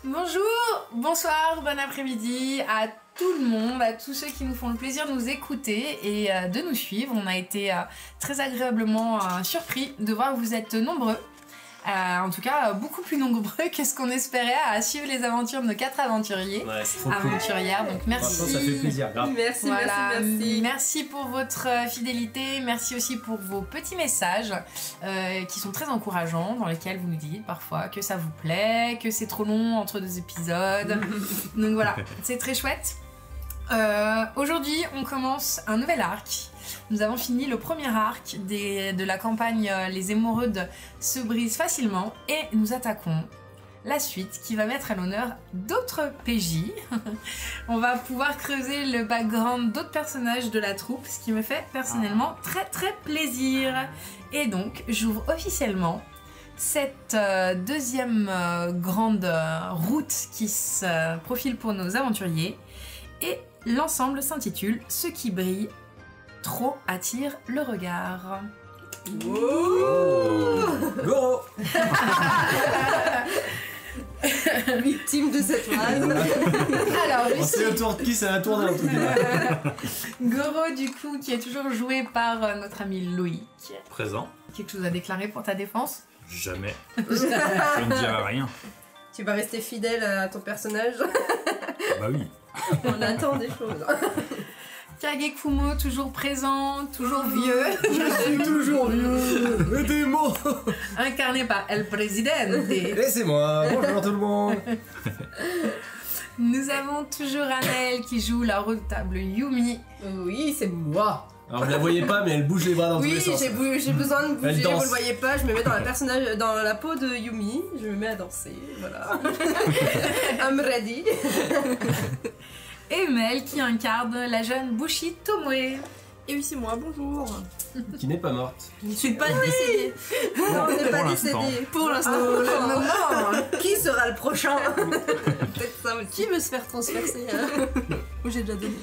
Bonjour, bonsoir, bon après-midi à tout le monde, à tous ceux qui nous font le plaisir de nous écouter et de nous suivre. On a été très agréablement surpris de voir que vous êtes nombreux. En tout cas, beaucoup plus nombreux que ce qu'on espérait à suivre les aventures de nos 4 aventuriers, aventurières. Donc merci. Franchement, ça fait plaisir. Merci, Voilà, merci. merci pour votre fidélité, merci aussi pour vos petits messages qui sont très encourageants, dans lesquels vous nous dites parfois que ça vous plaît, que c'est trop long entre 2 épisodes. Donc voilà, c'est très chouette. Aujourd'hui, on commence un nouvel arc. Nous avons fini le premier arc de la campagne Les Émeraudes se brisent facilement et nous attaquons la suite qui va mettre à l'honneur d'autres PJ. On va pouvoir creuser le background d'autres personnages de la troupe, ce qui me fait personnellement très très plaisir. Et donc, j'ouvre officiellement cette deuxième grande route qui se profile pour nos aventuriers. Et l'ensemble s'intitule « Ce qui brille trop attire le regard ». Goro. Victime de cette phrase. Alors, C'est le tour de qui? C'est un tour de l'autre. Goro, du coup, qui est toujours joué par notre ami Loïc. Présent. Quelque chose à déclarer pour ta défense? Jamais. Je ne dirai rien. Tu vas rester fidèle à ton personnage. Bah oui. On attend des choses. Kagekumo, toujours présent, toujours vieux. Je suis toujours vieux. Aidez-moi. Incarné par El Presidente. Laissez-moi. Bonjour tout le monde. Nous avons toujours Anaël qui joue la redoutable Yumi. Oui, c'est moi. Alors vous la voyez pas, mais elle bouge les bras dans tous Oui, les sens. j'ai besoin de Elle bouger, danse. vous le voyez pas, je me mets dans la peau de Yumi, je me mets à danser, voilà. I'm ready. Et Mel qui incarne la jeune Bushi Tomoe. Et oui, c'est moi, bonjour. Qui n'est pas morte. Je ne suis pas décédée. Non, on n'est pas Pour l'instant. décédé. Pour l'instant. Qui sera le prochain? Peut-être ça aussi. Qui veut se faire transpercer Moi, j'ai déjà donné.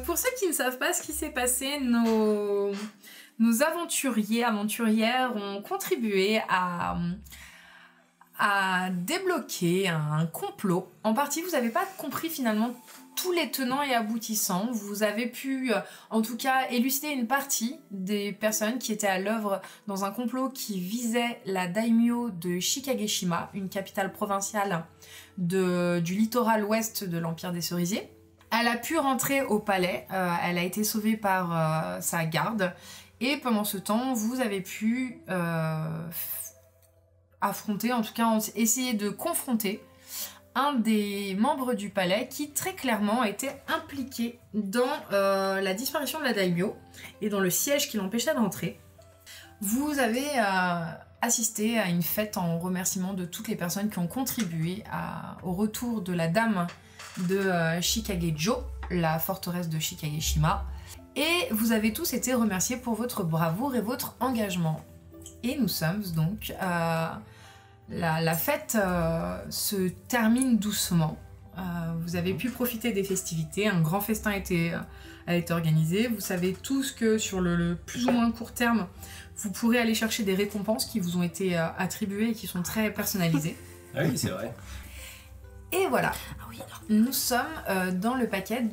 Pour ceux qui ne savent pas ce qui s'est passé, nos aventurières ont contribué à débloquer un complot. En partie, vous n'avez pas compris finalement tous les tenants et aboutissants. Vous avez pu, en tout cas, élucider une partie des personnes qui étaient à l'œuvre dans un complot qui visait la daimyo de Shikageshima, une capitale provinciale du littoral ouest de l'Empire des Cerisiers. Elle a pu rentrer au palais, elle a été sauvée par sa garde, et pendant ce temps, vous avez pu affronter, en tout cas essayer de confronter un des membres du palais qui très clairement était impliqué dans la disparition de la daimyo et dans le siège qui l'empêchait d'entrer. Vous avez assisté à une fête en remerciement de toutes les personnes qui ont contribué au retour de la dame de Shikagejo, la forteresse de Shikageshima, et vous avez tous été remerciés pour votre bravoure et votre engagement. Et nous sommes donc... la fête se termine doucement. Vous avez pu profiter des festivités, un grand festin a été organisé. Vous savez tous que sur le plus ou moins court terme, vous pourrez aller chercher des récompenses qui vous ont été attribuées et qui sont très personnalisées. Ah oui, c'est vrai. Et voilà, Ah oui, alors. nous sommes dans le palais,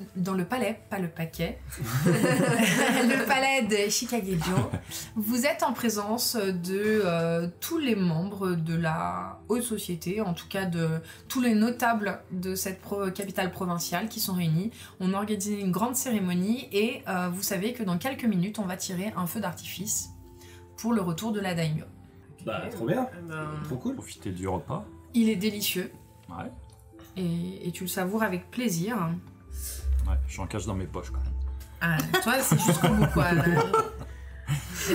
pas le paquet, le palais de Shikagejo. Vous êtes en présence de tous les membres de la haute société, en tout cas de tous les notables de cette capitale provinciale qui sont réunis. On a organisé une grande cérémonie et vous savez que dans quelques minutes, on va tirer un feu d'artifice pour le retour de la daimyo. Bah, trop bien. Trop cool. Profiter du repas. Il est délicieux. Ouais. Et tu le savoures avec plaisir. Ouais, j'en cache dans mes poches quand même. Ah, toi, c'est juste comme quoi.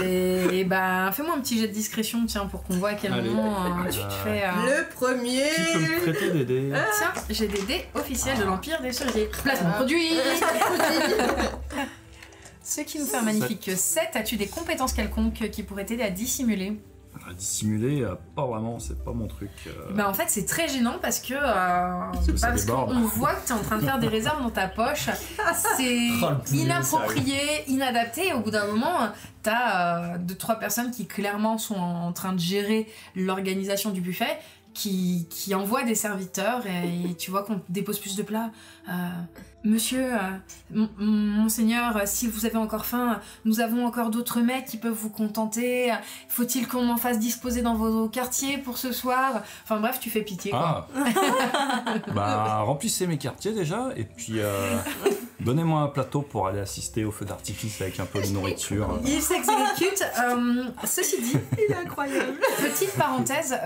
Et bah, fais-moi un petit jet de discrétion, tiens, pour qu'on voit à quel Allez. moment tu te fais... Le premier. Qui peut me prêter des dés? Tiens, j'ai des dés officiels de l'Empire des Cerisiers. Placement de produit. Ce qui nous fait un magnifique 7. As-tu des compétences quelconques qui pourraient t'aider à dissimuler? À dissimuler, pas vraiment, c'est pas mon truc. Bah en fait c'est très gênant parce que, que ça déborde. qu'on voit que t'es en train de faire des réserves dans ta poche. C'est Oh, le poulet, inapproprié, inadapté. Et au bout d'un moment, t'as 2-3 personnes qui clairement sont en train de gérer l'organisation du buffet, qui envoient des serviteurs et tu vois qu'on dépose plus de plats. Monsieur, monseigneur, si vous avez encore faim, nous avons encore d'autres mets qui peuvent vous contenter. Faut-il qu'on en fasse disposer dans vos quartiers pour ce soir? Enfin bref, tu fais pitié quoi. Bah, remplissez mes quartiers déjà, et puis donnez-moi un plateau pour aller assister au feu d'artifice avec un peu de nourriture. Il s'exécute. Ceci dit, Il est incroyable. petite parenthèse,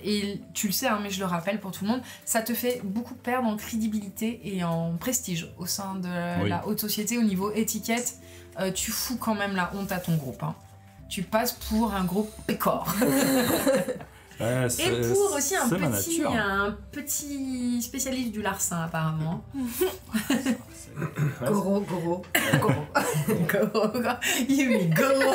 et tu le sais, hein, mais je le rappelle pour tout le monde, ça te fait beaucoup perdre en crédibilité et en prestige au sein de la haute société au niveau étiquette. Tu fous quand même la honte à ton groupe. Hein. Tu passes pour un gros pécor. Ouais, Et pour aussi un c'est ma nature. petit spécialiste du larcin apparemment. Gros. Gros. Yumi, gros.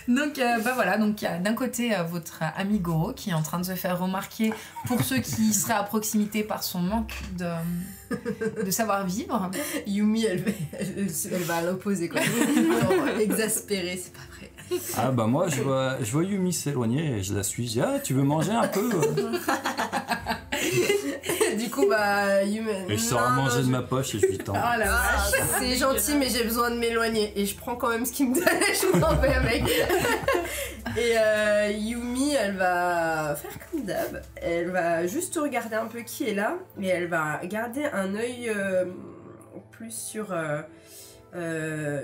Donc bah voilà, donc il y a d'un côté votre ami Goro qui est en train de se faire remarquer pour ceux qui seraient à proximité par son manque de savoir-vivre. Yumi, elle va à l'opposé quoi. Genre, exaspérée, c'est pas vrai. Ah bah moi je vois Yumi s'éloigner et je la suis, je dis ah tu veux manger un peu? Du coup bah Yumi. Et je sors à manger de ma poche et je lui tends. Oh la vache. C'est gentil mais j'ai besoin de m'éloigner et je prends quand même ce qu'il me donne et je m'en vais avec. Et Yumi elle va faire comme d'hab, elle va juste regarder un peu qui est là et elle va garder un œil plus sur...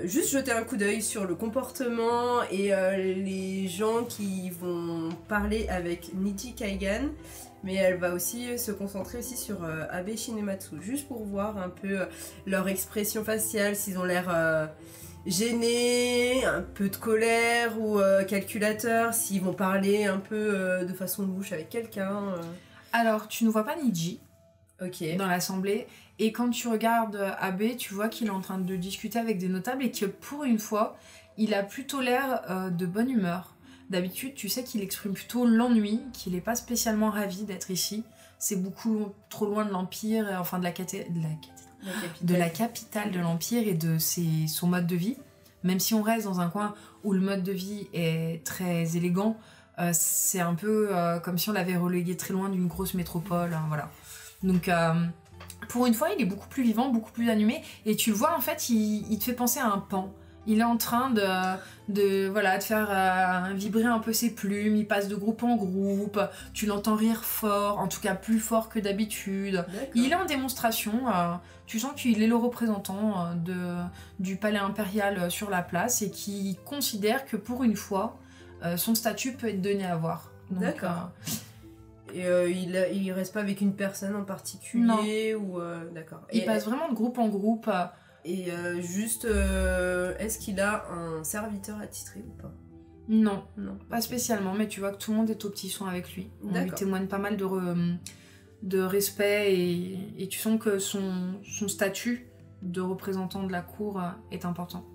juste jeter un coup d'œil sur le comportement et les gens qui vont parler avec Niji Kaigan, mais elle va aussi se concentrer aussi sur Abe Shinematsu, juste pour voir un peu leur expression faciale, s'ils ont l'air gênés, un peu de colère ou calculateur, s'ils vont parler un peu de façon louche avec quelqu'un. Alors tu ne vois pas Niji Ok. dans l'assemblée. Et quand tu regardes Abe, tu vois qu'il est en train de discuter avec des notables et que pour une fois, il a plutôt l'air de bonne humeur. D'habitude, tu sais qu'il exprime plutôt l'ennui, qu'il n'est pas spécialement ravi d'être ici. C'est beaucoup trop loin de l'Empire, enfin de la capitale de l'Empire et de son mode de vie. Même si on reste dans un coin où le mode de vie est très élégant, c'est un peu comme si on l'avait relégué très loin d'une grosse métropole. Hein, voilà. Donc... pour une fois, il est beaucoup plus vivant, beaucoup plus animé, et tu le vois en fait, il te fait penser à un pan. Il est en train de faire vibrer un peu ses plumes, il passe de groupe en groupe, tu l'entends rire fort, en tout cas plus fort que d'habitude. Il est en démonstration, tu sens qu'il est le représentant du palais impérial sur la place et qui considère que pour une fois, son statut peut être donné à voir. Donc, d'accord. Et il reste pas avec une personne en particulier ou d'accord. Il passe vraiment de groupe en groupe. Et juste, est-ce qu'il a un serviteur attitré ou pas? Non, Non. pas spécialement, mais tu vois que tout le monde est au petit soin avec lui. On lui D'accord. témoigne pas mal de respect et tu sens que son statut de représentant de la cour est important.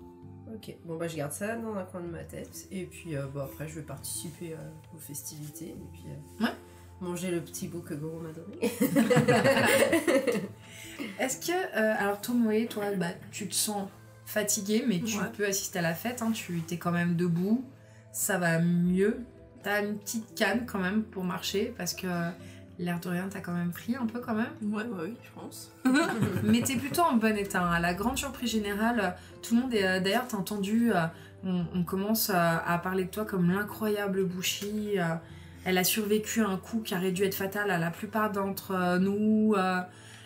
Ok, bon bah je garde ça dans un coin de ma tête et puis bon après je vais participer aux festivités et puis manger le petit bout que Goro m'a donné. Est-ce que, alors Tomoe, toi, tu te sens fatiguée, mais tu peux assister à la fête, hein, tu t'es quand même debout, ça va mieux. T'as une petite canne quand même pour marcher, parce que l'air de rien, t'as quand même pris un peu quand même. Ouais, oui, je pense. Mais t'es plutôt en bon état. Hein. À la grande surprise générale, tout le monde est... D'ailleurs, t'as entendu, on commence à parler de toi comme l'incroyable Bushi. Elle a survécu à un coup qui aurait dû être fatal à la plupart d'entre nous.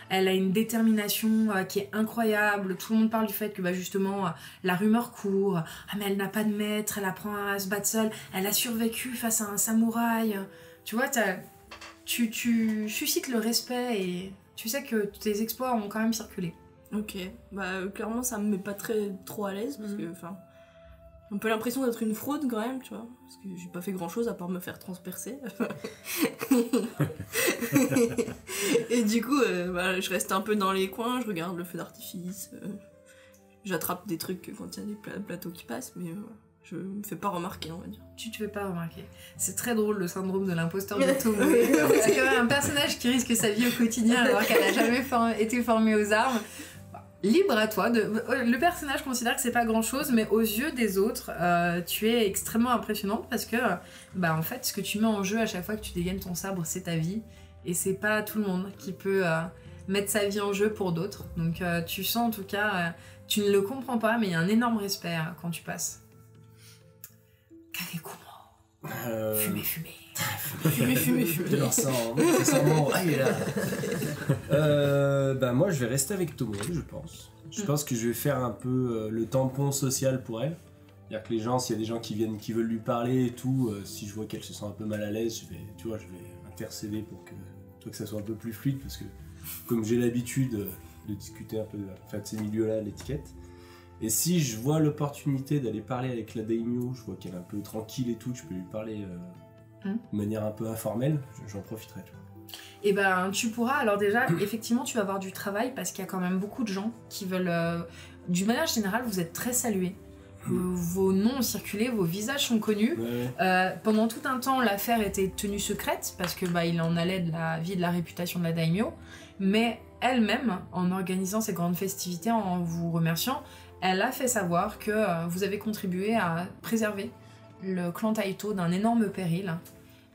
Elle a une détermination qui est incroyable. Tout le monde parle du fait que justement, la rumeur court. Ah mais elle n'a pas de maître, elle apprend à se battre seule. Elle a survécu face à un samouraï. Tu vois, tu suscites le respect et tu sais que tes exploits ont quand même circulé. Ok, bah clairement ça me met pas trop à l'aise parce que enfin un peu l'impression d'être une fraude quand même, tu vois, parce que j'ai pas fait grand chose à part me faire transpercer. Et du coup, voilà, je reste un peu dans les coins, je regarde le feu d'artifice, j'attrape des trucs quand il y a des plateaux qui passent, mais je me fais pas remarquer, on va dire. Tu te fais pas remarquer. C'est très drôle le syndrome de l'imposteur de Tomo. C'est quand même un personnage qui risque sa vie au quotidien alors qu'elle a jamais été formée aux armes. Libre à toi. Le personnage considère que c'est pas grand chose, mais aux yeux des autres, tu es extrêmement impressionnante parce que, en fait, ce que tu mets en jeu à chaque fois que tu dégaines ton sabre, c'est ta vie. Et c'est pas tout le monde qui peut mettre sa vie en jeu pour d'autres. Donc tu sens en tout cas, tu ne le comprends pas, mais il y a un énorme respect quand tu passes. Kagekumo. Fumez. Fumez. Je leur sens, ça sent bon. Ah, il est là. Moi, je vais rester avec Tomo, je pense. Je pense que je vais faire un peu le tampon social pour elle. C'est-à-dire que les gens, s'il y a des gens qui viennent, qui veulent lui parler et tout, si je vois qu'elle se sent un peu mal à l'aise, je vais intercéder pour que ça soit un peu plus fluide, parce que comme j'ai l'habitude de discuter un peu de ces milieux-là, l'étiquette. Et si je vois l'opportunité d'aller parler avec la daimyo, je vois qu'elle est un peu tranquille et tout, je peux lui parler de manière un peu informelle, j'en profiterai. Tu vois. Et tu pourras, alors déjà, effectivement, tu vas avoir du travail parce qu'il y a quand même beaucoup de gens qui veulent. D'une manière générale, vous êtes très salués. Vos noms ont circulé, vos visages sont connus. Ouais. Pendant tout un temps, l'affaire était tenue secrète parce que il en allait de la vie et de la réputation de la daimyo. Mais elle-même, en organisant ces grandes festivités, en vous remerciant, elle a fait savoir que vous avez contribué à préserver le clan Taito d'un énorme péril.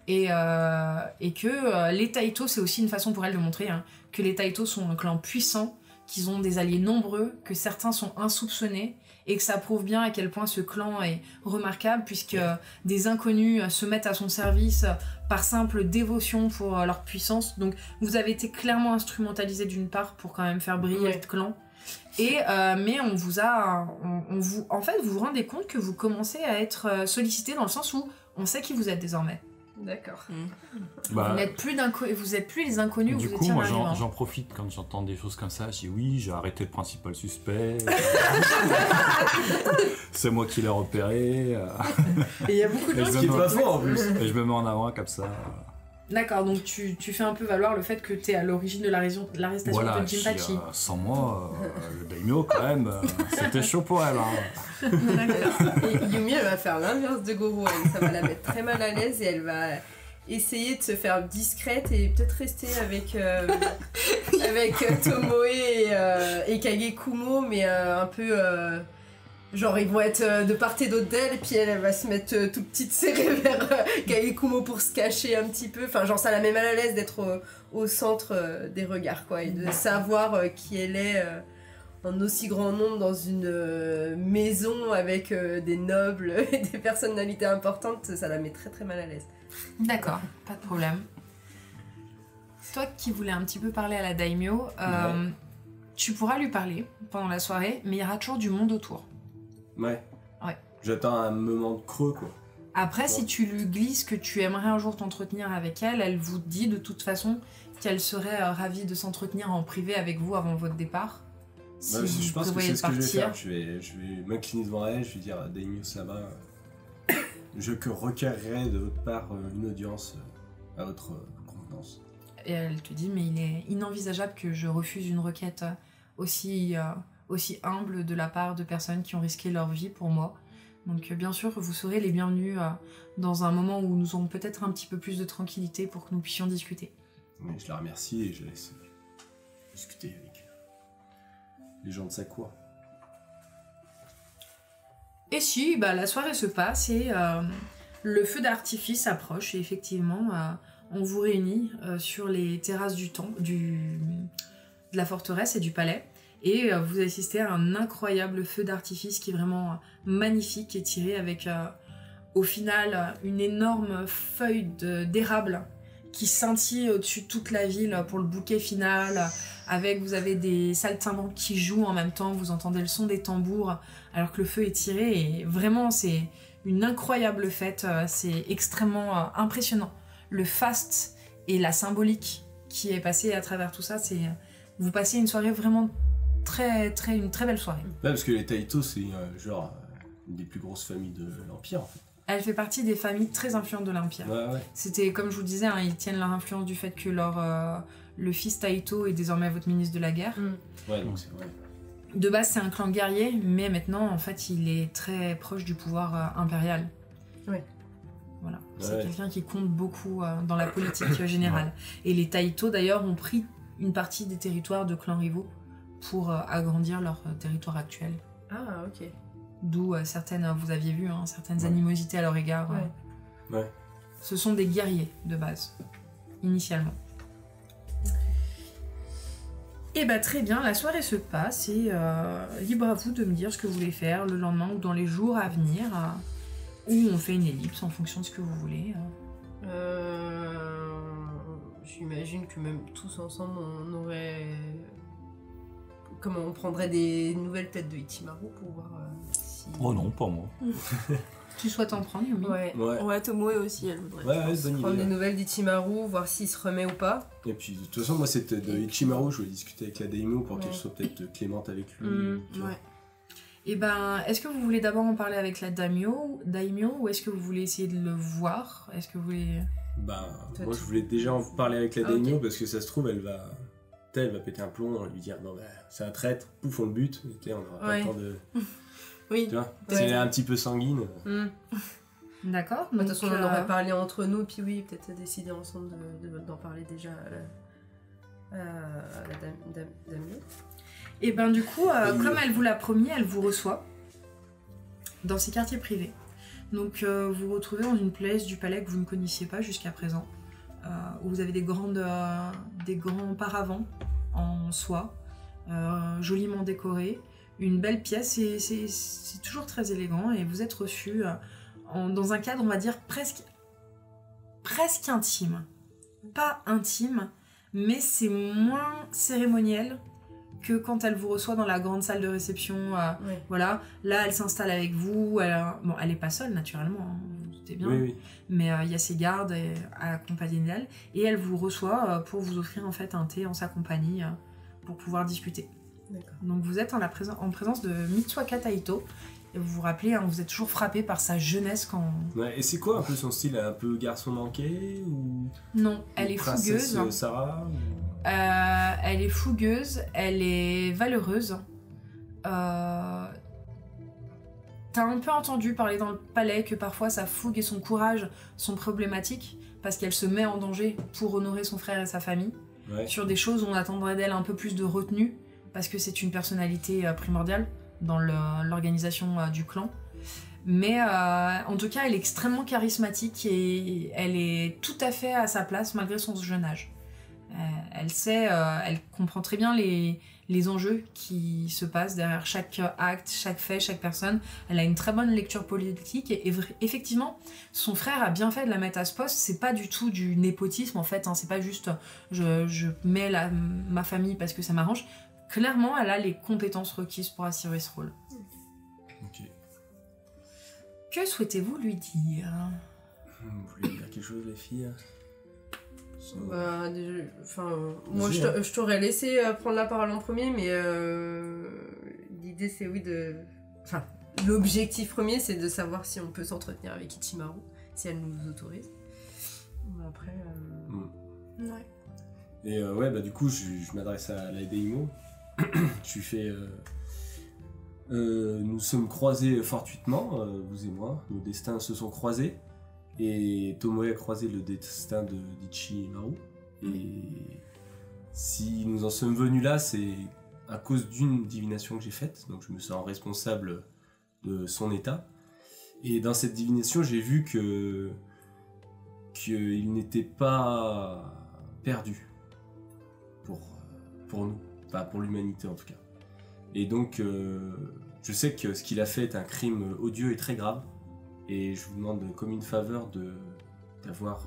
Et que les Taito, c'est aussi une façon pour elle de montrer que les Taito sont un clan puissant, qu'ils ont des alliés nombreux, que certains sont insoupçonnés, et que ça prouve bien à quel point ce clan est remarquable, puisque des inconnus se mettent à son service par simple dévotion pour leur puissance. Donc vous avez été clairement instrumentalisé d'une part pour quand même faire briller le clan. Mais on vous a... en fait, vous vous rendez compte que vous commencez à être sollicité dans le sens où on sait qui vous êtes désormais. D'accord. Vous n'êtes plus les inconnus, du vous coup, étiez moi, un arrivant. j'en profite quand j'entends des choses comme ça. Je dis oui, j'ai arrêté le principal suspect. C'est moi qui l'ai repéré. Et il y a beaucoup de gens qui est pas fort en plus. Et je me mets en avant comme ça. D'accord, donc tu fais un peu valoir le fait que tu es à l'origine de l'arrestation voilà, de Jinpachi. Sans moi, le daimyo, quand même, c'était chaud pour elle. Et Yumi, elle va faire l'inverse de Goro. Ça va la mettre très mal à l'aise et elle va essayer de se faire discrète et peut-être rester avec Tomoe et Kagekumo, mais un peu... genre ils vont être de part et d'autre d'elle, et puis elle va se mettre toute petite serrée vers Kagekumo pour se cacher un petit peu. Enfin, genre ça la met mal à l'aise d'être au centre des regards, quoi, et de savoir qui elle est en aussi grand nombre dans une maison avec des nobles et des personnalités importantes. Ça la met très très mal à l'aise. D'accord, pas de problème. Toi qui voulais un petit peu parler à la daimyo, tu pourras lui parler pendant la soirée, mais il y aura toujours du monde autour. Ouais. Ouais. J'attends un moment de creux, quoi. Après, si tu lui glisses que tu aimerais un jour t'entretenir avec elle, elle vous dit de toute façon qu'elle serait ravie de s'entretenir en privé avec vous avant votre départ. Si je pense que c'est ce que je vais partir. faire. Je vais m'incliner devant elle, je vais dire Daimyo Sama, je requerrai de votre part une audience à votre convenance. Et elle te dit, mais il est inenvisageable que je refuse une requête aussi humble de la part de personnes qui ont risqué leur vie pour moi. Donc bien sûr, vous serez les bienvenus dans un moment où nous aurons peut-être un petit peu plus de tranquillité pour que nous puissions discuter. Mais je la remercie et je laisse discuter avec les gens de sa cour. Et si, la soirée se passe et le feu d'artifice approche et effectivement, on vous réunit sur les terrasses de la forteresse et du palais. Et vous assistez à un incroyable feu d'artifice qui est vraiment magnifique et tiré avec au final une énorme feuille d'érable qui scintille au-dessus de toute la ville pour le bouquet final. Vous avez des saltimbanques qui jouent en même temps, vous entendez le son des tambours alors que le feu est tiré. Et vraiment, c'est une incroyable fête, c'est extrêmement impressionnant. Le faste et la symbolique qui est passée à travers tout ça, vous passez une soirée vraiment une très belle soirée. Ouais, parce que les Taito, c'est une des plus grosses familles de l'Empire en fait. Elle fait partie des familles très influentes de l'Empire. Ouais. C'était, comme je vous le disais, ils tiennent leur influence du fait que le fils Taito est désormais votre ministre de la guerre. Ouais, donc c'est vrai. De base, c'est un clan guerrier, mais maintenant, en fait, il est très proche du pouvoir impérial. Ouais. Voilà. C'est Ouais. quelqu'un qui compte beaucoup dans la politique générale. Et les Taito, d'ailleurs, ont pris une partie des territoires de clans rivaux pour agrandir leur territoire actuel. Ah, ok. D'où certaines, vous aviez vu, certaines animosités à leur égard. Ouais. Ce sont des guerriers, de base, initialement. Et bah très bien, la soirée se passe et libre à vous de me dire ce que vous voulez faire le lendemain ou dans les jours à venir. Ou on fait une ellipse en fonction de ce que vous voulez. J'imagine que même tous ensemble, on aurait... Comment on prendrait des nouvelles têtes de Ichimaru pour voir si... Oh non, pas moi. Tu souhaites en prendre, Yumi? Ouais. Ouais, Tomoe aussi, elle voudrait. Ouais, bonne Prendre idée. des nouvelles d'Ichimaru, voir s'il se remet ou pas. Et puis de toute façon, moi c'était de Ichimaru, je voulais discuter avec la Daimyo pour Ouais. qu'elle soit peut-être clémente avec lui. tu vois. Ouais. Et ben, est-ce que vous voulez d'abord en parler avec la daimyo ou est-ce que vous voulez essayer de le voir? Est-ce que vous voulez... Bah, Toi, moi tu- je voulais déjà en parler avec la Ah, ok. Daimyo parce que ça se trouve, elle va péter un plomb, on va lui dire non, bah, c'est un traître, pouf, on le bute, et on n'aura pas Ouais. le temps de. Oui. Tu vois, Ouais. c'est un petit peu sanguine. D'accord. De toute donc, façon, on en aurait parlé entre nous, puis oui, peut-être décider ensemble d'en parler déjà à la Daimyo. Et ben du coup, Daimyo. comme elle vous l'a promis, elle vous reçoit dans ses quartiers privés. Donc vous vous retrouvez dans une place du palais que vous ne connaissiez pas jusqu'à présent, où vous avez des grands paravents en soie, joliment décorés, une belle pièce, et c'est toujours très élégant, et vous êtes reçu dans un cadre, on va dire, presque intime. Pas intime, mais c'est moins cérémoniel que quand elle vous reçoit dans la grande salle de réception. Ouais. Voilà, là elle s'installe avec vous. Elle est pas seule naturellement, vous vous doutez bien. Oui. Mais il y a ses gardes accompagnés d'elle, et elle vous reçoit pour vous offrir en fait un thé en sa compagnie pour pouvoir discuter. D'accord. Donc vous êtes en présence de Mitsuaka Taito, et vous vous rappelez, vous êtes toujours frappé par sa jeunesse quand... Ouais, et c'est quoi un peu son style? Un peu garçon manqué ou Non, elle est princesse fougueuse. Sarah ou... Elle est fougueuse, elle est valeureuse. T'as un peu entendu parler dans le palais que parfois sa fougue et son courage sont problématiques parce qu'elle se met en danger pour honorer son frère et sa famille. Ouais. Sur des choses où on attendrait d'elle un peu plus de retenue parce que c'est une personnalité primordiale dans l'organisation du clan. Mais en tout cas, elle est extrêmement charismatique et elle est tout à fait à sa place malgré son jeune âge. Elle sait, elle comprend très bien les enjeux qui se passent derrière chaque acte, chaque fait, chaque personne. Elle a une très bonne lecture politique et effectivement, son frère a bien fait de la mettre à ce poste. C'est pas du tout du népotisme en fait, c'est pas juste je mets ma famille parce que ça m'arrange. Clairement, elle a les compétences requises pour assurer ce rôle. Ok. Que souhaitez-vous lui dire? Vous voulez dire quelque chose, les filles? Bah, déjà, moi Vas-y, je t'aurais laissé prendre la parole en premier, mais l'idée c'est oui de... Enfin, l'objectif premier c'est de savoir si on peut s'entretenir avec Ichimaru, si elle nous autorise. Après... Ouais. Et ouais, bah du coup, je m'adresse à la Daimyo. Je lui fais... nous sommes croisés fortuitement, vous et moi. Nos destins se sont croisés. Et Tomoe a croisé le destin d'Ichimaru. Et si nous en sommes venus là, c'est à cause d'une divination que j'ai faite. Donc je me sens responsable de son état. Et dans cette divination, j'ai vu qu'il n'était pas perdu pour nous, enfin pour l'humanité en tout cas. Et donc je sais que ce qu'il a fait est un crime odieux et très grave, et je vous demande comme une faveur d'avoir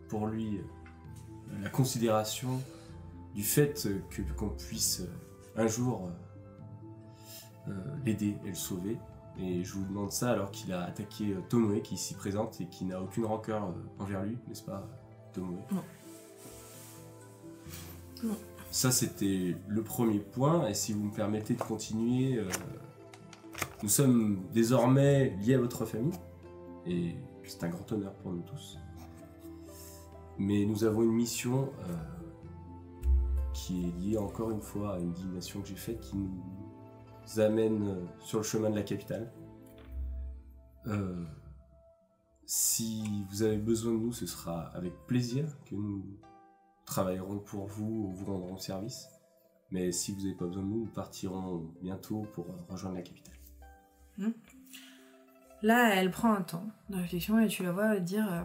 pour lui la considération du fait qu'on puisse un jour l'aider et le sauver. Et je vous demande ça alors qu'il a attaqué Tomoe qui est ici présente et qui n'a aucune rancœur envers lui, n'est-ce pas, Tomoe? Non. Non. Ça c'était le premier point, et si vous me permettez de continuer, Nous sommes désormais liés à votre famille, et c'est un grand honneur pour nous tous. Mais nous avons une mission qui est liée encore une fois à une divination que j'ai faite, qui nous amène sur le chemin de la capitale. Si vous avez besoin de nous, ce sera avec plaisir que nous travaillerons pour vous ou vous rendrons service. Mais si vous n'avez pas besoin de nous, nous partirons bientôt pour rejoindre la capitale. Là, elle prend un temps de réflexion et tu la vois dire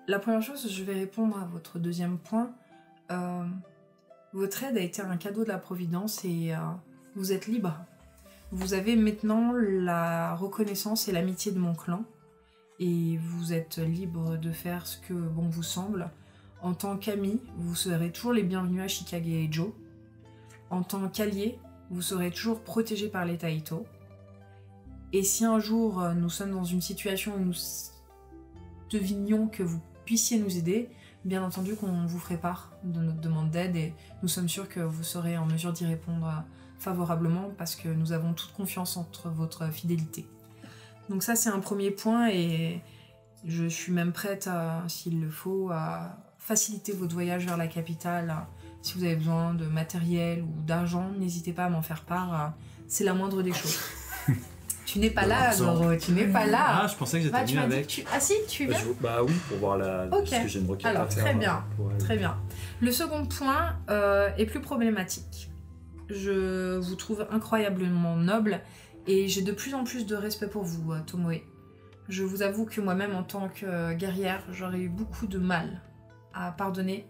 la première chose, je vais répondre à votre deuxième point. Votre aide a été un cadeau de la Providence et vous êtes libre. Vous avez maintenant la reconnaissance et l'amitié de mon clan et vous êtes libre de faire ce que bon vous semble. En tant qu'amis, vous serez toujours les bienvenus à Shikage et Joe. En tant qu'alliés, vous serez toujours protégés par les Taito. Et si un jour nous sommes dans une situation où nous devinions que vous puissiez nous aider, bien entendu qu'on vous ferait part de notre demande d'aide et nous sommes sûrs que vous serez en mesure d'y répondre favorablement parce que nous avons toute confiance entre votre fidélité. Donc ça c'est un premier point et je suis même prête, s'il le faut, à faciliter votre voyage vers la capitale. Si vous avez besoin de matériel ou d'argent, n'hésitez pas à m'en faire part, c'est la moindre des choses. Tu n'es pas là, Goro, tu n'es pas là. Ah, je pensais que j'étais venu avec. Ah si, tu es bien. Bah oui, pour voir Ok. parce que j'ai une requête Alors, à faire. très bien, pour elle. très bien. Le second point est plus problématique. Je vous trouve incroyablement noble et j'ai de plus en plus de respect pour vous, Tomoe. Je vous avoue que moi-même, en tant que guerrière, j'aurais eu beaucoup de mal à pardonner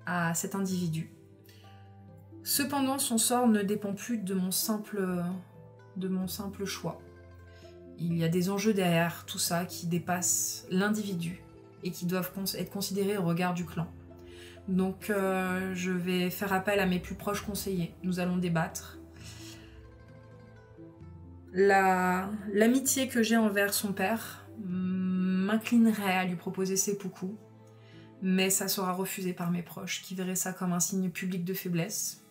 à cet individu. Cependant, son sort ne dépend plus de mon simple choix. Il y a des enjeux derrière tout ça qui dépassent l'individu et qui doivent être considérés au regard du clan. Donc je vais faire appel à mes plus proches conseillers. Nous allons débattre. L'amitié que j'ai envers son père m'inclinerait à lui proposer seppuku, mais ça sera refusé par mes proches qui verraient ça comme un signe public de faiblesse.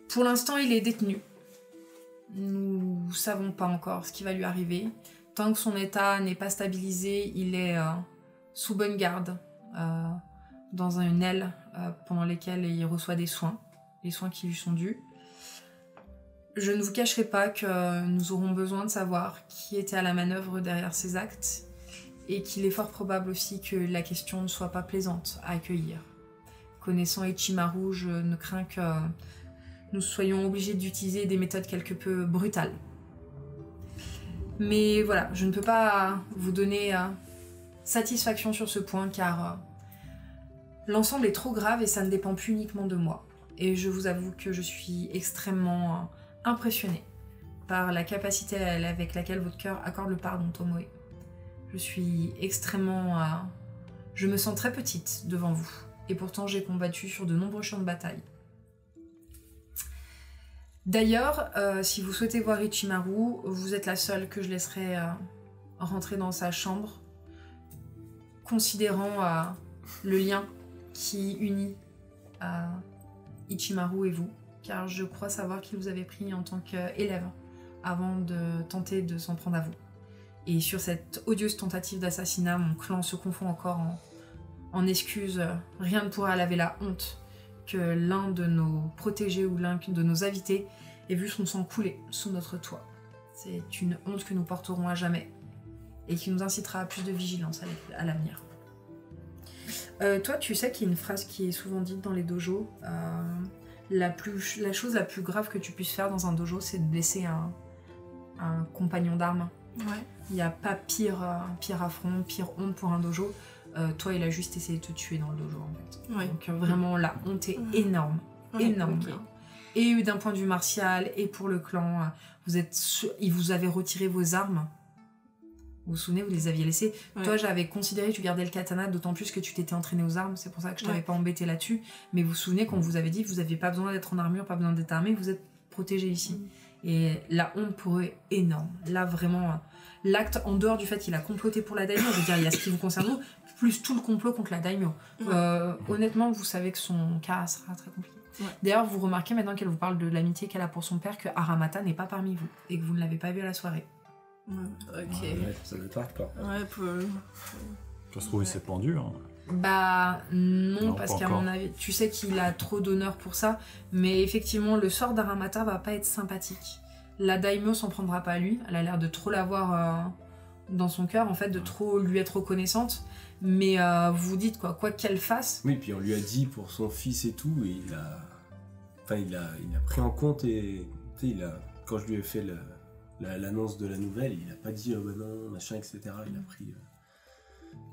Pour l'instant, il est détenu. Nous savons pas encore ce qui va lui arriver. Tant que son état n'est pas stabilisé, il est sous bonne garde, dans une aile pendant lesquelles il reçoit des soins, les soins qui lui sont dus. Je ne vous cacherai pas que nous aurons besoin de savoir qui était à la manœuvre derrière ces actes et qu'il est fort probable aussi que la question ne soit pas plaisante à accueillir. Connaissant Ichimaru, je ne crains que nous soyons obligés d'utiliser des méthodes quelque peu brutales. Mais voilà, je ne peux pas vous donner satisfaction sur ce point car l'ensemble est trop grave et ça ne dépend plus uniquement de moi. Et je vous avoue que je suis extrêmement impressionnée par la capacité avec laquelle votre cœur accorde le pardon, Tomoe. Je suis extrêmement... je me sens très petite devant vous. Et pourtant j'ai combattu sur de nombreux champs de bataille. D'ailleurs, si vous souhaitez voir Ichimaru, vous êtes la seule que je laisserai rentrer dans sa chambre, considérant le lien qui unit Ichimaru et vous, car je crois savoir qu'il vous avait pris en tant qu'élève avant de tenter de s'en prendre à vous. Et sur cette odieuse tentative d'assassinat, mon clan se confond encore en excuses. Rien ne pourra laver la honte que l'un de nos protégés ou l'un de nos invités ait vu son sang couler sous notre toit. C'est une honte que nous porterons à jamais et qui nous incitera à plus de vigilance à l'avenir. Toi, tu sais qu'il y a une phrase qui est souvent dite dans les dojos. La chose la plus grave que tu puisses faire dans un dojo, c'est de blesser un compagnon d'armes. Ouais. Il n'y a pas pire affront, pire honte pour un dojo. Toi, il a juste essayé de te tuer dans le dojo, en fait. Ouais. Donc vraiment, la honte est énorme. Ouais, énorme. ok. Et d'un point de vue martial, et pour le clan, il vous avait retiré vos armes. Vous vous souvenez, vous les aviez laissées. Ouais. Toi, j'avais considéré que tu gardais le katana, d'autant plus que tu t'étais entraîné aux armes. C'est pour ça que je t'avais Ouais. pas embêté là-dessus. Mais vous vous souvenez qu'on vous avait dit que vous n'aviez pas besoin d'être en armure, pas besoin d'être armé, vous êtes protégé ici. Et la honte pour eux est énorme. Là, vraiment, l'acte, en dehors du fait qu'il a comploté pour la daimyo, je veux dire, il y a ce qui vous concerne vous, plus tout le complot contre la daimyo. Ouais. Honnêtement, vous savez que son cas sera très compliqué. Ouais. D'ailleurs, vous remarquez maintenant qu'elle vous parle de l'amitié qu'elle a pour son père que Aramata n'est pas parmi vous et que vous ne l'avez pas vu à la soirée. Ouais. Ok. Ouais, ça ne parle pas. Ouais, Ça se trouve, il s'est pendu. Hein. Bah non, Non, parce pas qu'à encore. mon avis, tu sais qu'il a trop d'honneur pour ça, mais effectivement, le sort d'Aramata va pas être sympathique. La daimyo s'en prendra pas à lui, elle a l'air de trop l'avoir dans son cœur, en fait, de trop lui être reconnaissante, mais vous vous dites quoi qu'elle fasse, Oui, puis on lui a dit pour son fils et tout, et il a pris en compte et tu sais, quand je lui ai fait l'annonce de la nouvelle, il a pas dit bah non, machin, etc. Il a pris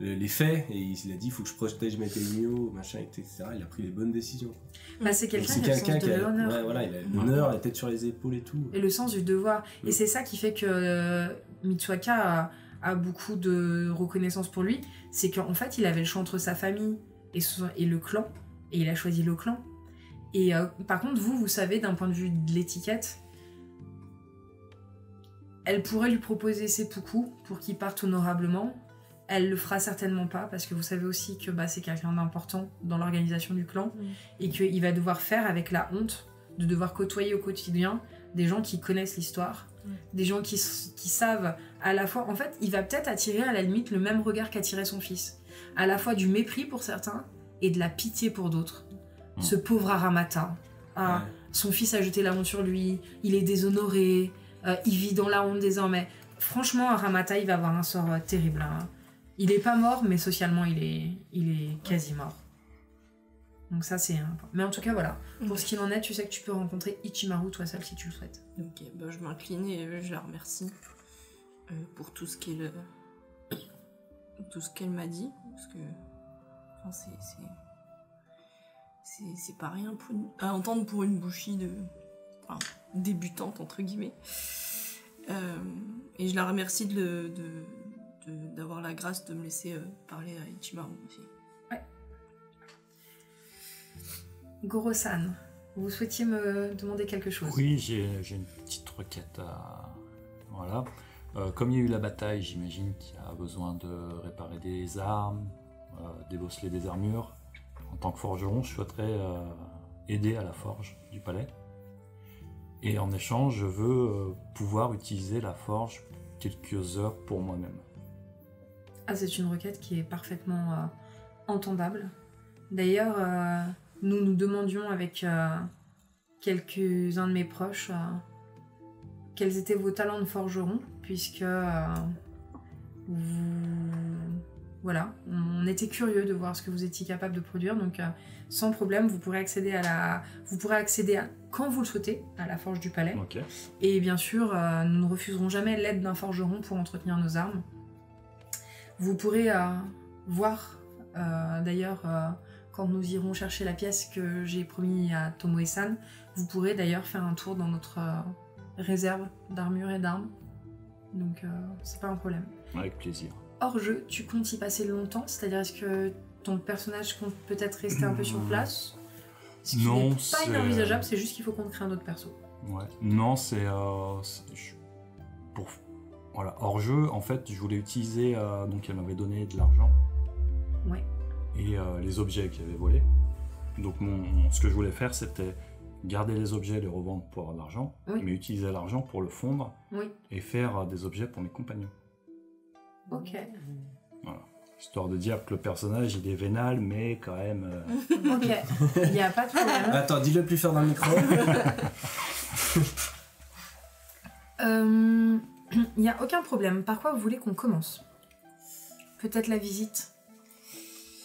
les faits et il a dit faut que je protège mes daimyo, machin, etc. Il a pris les bonnes décisions. bah, c'est Donc, quelqu'un c'est qui a le sens qui de a, l'honneur. ouais, voilà, il a l'honneur, la tête sur les épaules et tout. Et le sens du devoir. Et Mm. c'est ça qui fait que Mitsuhaka a beaucoup de reconnaissance pour lui, c'est qu'en fait, il avait le choix entre sa famille et le clan, et il a choisi le clan. Et par contre, vous savez, d'un point de vue de l'étiquette, elle pourrait lui proposer seppuku pour qu'il parte honorablement. Elle le fera certainement pas, parce que vous savez aussi que c'est quelqu'un d'important dans l'organisation du clan, et qu'il va devoir faire avec la honte de devoir côtoyer au quotidien des gens qui connaissent l'histoire, des gens qui savent à la fois... En fait, il va peut-être attirer à la limite le même regard qu'attirait son fils. À la fois du mépris pour certains et de la pitié pour d'autres. Ce pauvre Aramata, son fils a jeté la honte sur lui, il est déshonoré, il vit dans la honte désormais. Franchement, Aramata, il va avoir un sort terrible. Hein. Il est pas mort, mais socialement, il est quasi mort. Donc ça, c'est un point. Mais en tout cas, voilà. Pour ce qu'il en est, tu sais que tu peux rencontrer Ichimaru toi seul si tu le souhaites. Ok, bah je m'incline et je la remercie pour tout ce qu'elle m'a dit, parce que enfin, c'est pas rien à entendre pour une bouchie débutante entre guillemets. Et je la remercie d'avoir la grâce de me laisser parler à Ichimaru aussi. Goro-san, vous souhaitiez me demander quelque chose? Oui, j'ai une petite requête Voilà. Comme il y a eu la bataille, j'imagine qu'il y a besoin de réparer des armes, débosseler des armures. En tant que forgeron, je souhaiterais aider à la forge du palais. Et en échange, je veux pouvoir utiliser la forge quelques heures pour moi-même. Ah, c'est une requête qui est parfaitement entendable. D'ailleurs, nous demandions avec quelques-uns de mes proches quels étaient vos talents de forgeron, puisque voilà, on était curieux de voir ce que vous étiez capable de produire, donc sans problème, vous pourrez accéder quand vous le souhaitez, à la forge du palais. Ok. Et Et bien sûr, nous ne refuserons jamais l'aide d'un forgeron pour entretenir nos armes. Vous pourrez voir, d'ailleurs, quand nous irons chercher la pièce que j'ai promis à Tomoe-san, vous pourrez d'ailleurs faire un tour dans notre réserve d'armure et d'armes. Donc, c'est pas un problème. Avec plaisir. Hors jeu, tu comptes y passer longtemps? C'est-à-dire, est-ce que ton personnage compte peut-être rester un peu sur place? Ce qui Non, n'est pas c'est- inenvisageable, c'est juste qu'il faut qu'on crée un autre perso. Ouais. Non, voilà, hors jeu, en fait, je voulais utiliser. Donc, elle m'avait donné de l'argent. Ouais. Et les objets qu'elle avait volés. Donc, ce que je voulais faire, c'était garder les objets, les revendre pour avoir de l'argent, Oui. mais utiliser l'argent pour le fondre Oui, et faire des objets pour mes compagnons. ok. Histoire de dire que le personnage, il est vénal, mais quand même. Ok, il n'y a pas de problème. Attends, dis-le plus fort dans le micro. Il n'y a aucun problème. Par quoi vous voulez qu'on commence? Peut-être la visite?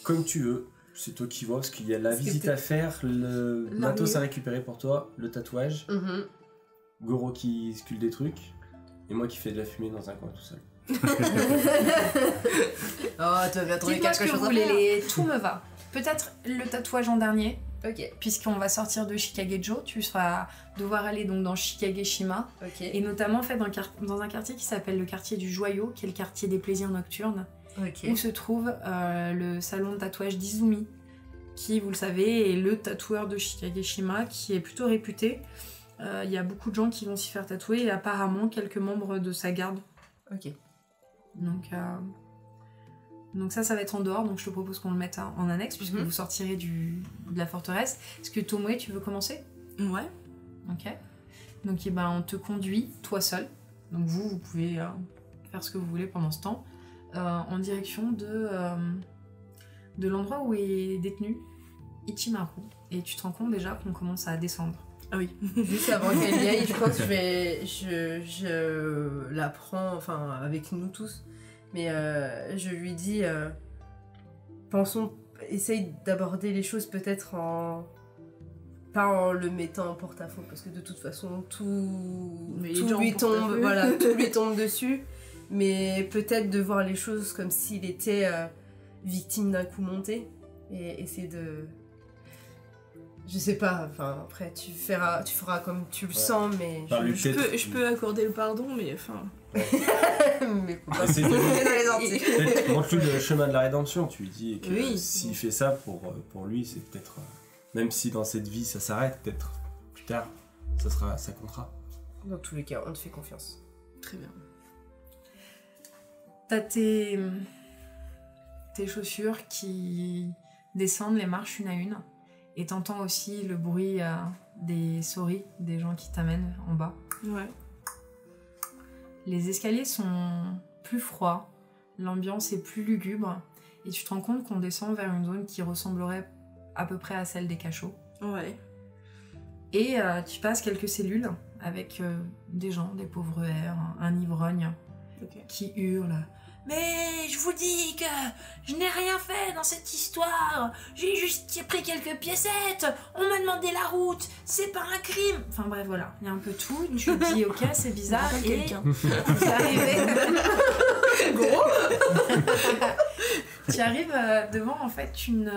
Comme tu veux. C'est toi qui vois, parce qu'il y a la Parce que visite à faire, le L'armure. matos à récupérer pour toi, le tatouage, Mhm. Goro qui sculpte des trucs, et moi qui fais de la fumée dans un coin tout seul. Oh, tu vas trouver Dites-moi ce quelque que chose vous à voulez, faire. tout me va. Peut-être le tatouage en dernier, Ok, puisqu'on va sortir de Shikagejo, tu vas devoir aller donc dans Shikageshima, ok, et notamment fait dans un quartier qui s'appelle le quartier du Joyau, qui est le quartier des plaisirs nocturnes, ok. où se trouve le salon de tatouage d'Izumi, qui, vous le savez, est le tatoueur de Shikageshima, qui est plutôt réputé. Il y a beaucoup de gens qui vont s'y faire tatouer, et apparemment quelques membres de sa garde. Ok. Donc Donc ça va être en dehors, donc je te propose qu'on le mette en annexe, puisque vous sortirez de la forteresse. Est-ce que Tomoe, tu veux commencer? Ouais. Ok. Donc eh ben, on te conduit, toi seul. Donc vous pouvez faire ce que vous voulez pendant ce temps, en direction de l'endroit où est détenu Ichimaru. Et tu te rends compte déjà qu'on commence à descendre. Ah oui. Juste avant qu'elle y aille, je crois que je la prends, enfin avec nous tous, mais je lui dis, essaye d'aborder les choses peut-être pas en le mettant en porte-à-faux, parce que de toute façon tout lui tombe dessus, mais peut-être de voir les choses comme s'il était victime d'un coup monté, et essayer de... Je sais pas, enfin après tu feras comme tu le sens, mais je peux accorder le pardon, mais enfin... mais faut pas se tromper dans les Antilles. Peut-être montre-lui le chemin de la rédemption, tu lui dis que Oui. s'il fait ça pour lui, c'est peut-être... même si dans cette vie ça s'arrête, peut-être plus tard, ça comptera. Dans tous les cas, on te fait confiance. Très bien. T'as tes chaussures qui descendent les marches une à une. Et t'entends aussi le bruit des souris, des gens qui t'amènent en bas. Ouais. Les escaliers sont plus froids, l'ambiance est plus lugubre, et tu te rends compte qu'on descend vers une zone qui ressemblerait à peu près à celle des cachots. Ouais. Et tu passes quelques cellules avec des gens, des pauvres airs, un ivrogne qui hurle. Mais je vous dis que je n'ai rien fait dans cette histoire. J'ai juste pris quelques piécettes. On m'a demandé la route. C'est pas un crime. Enfin bref, voilà. Il y a un peu tout. Tu te dis, ok, c'est bizarre. Et quelqu'un. vous arrivez... Gros. Tu arrives devant, en fait, une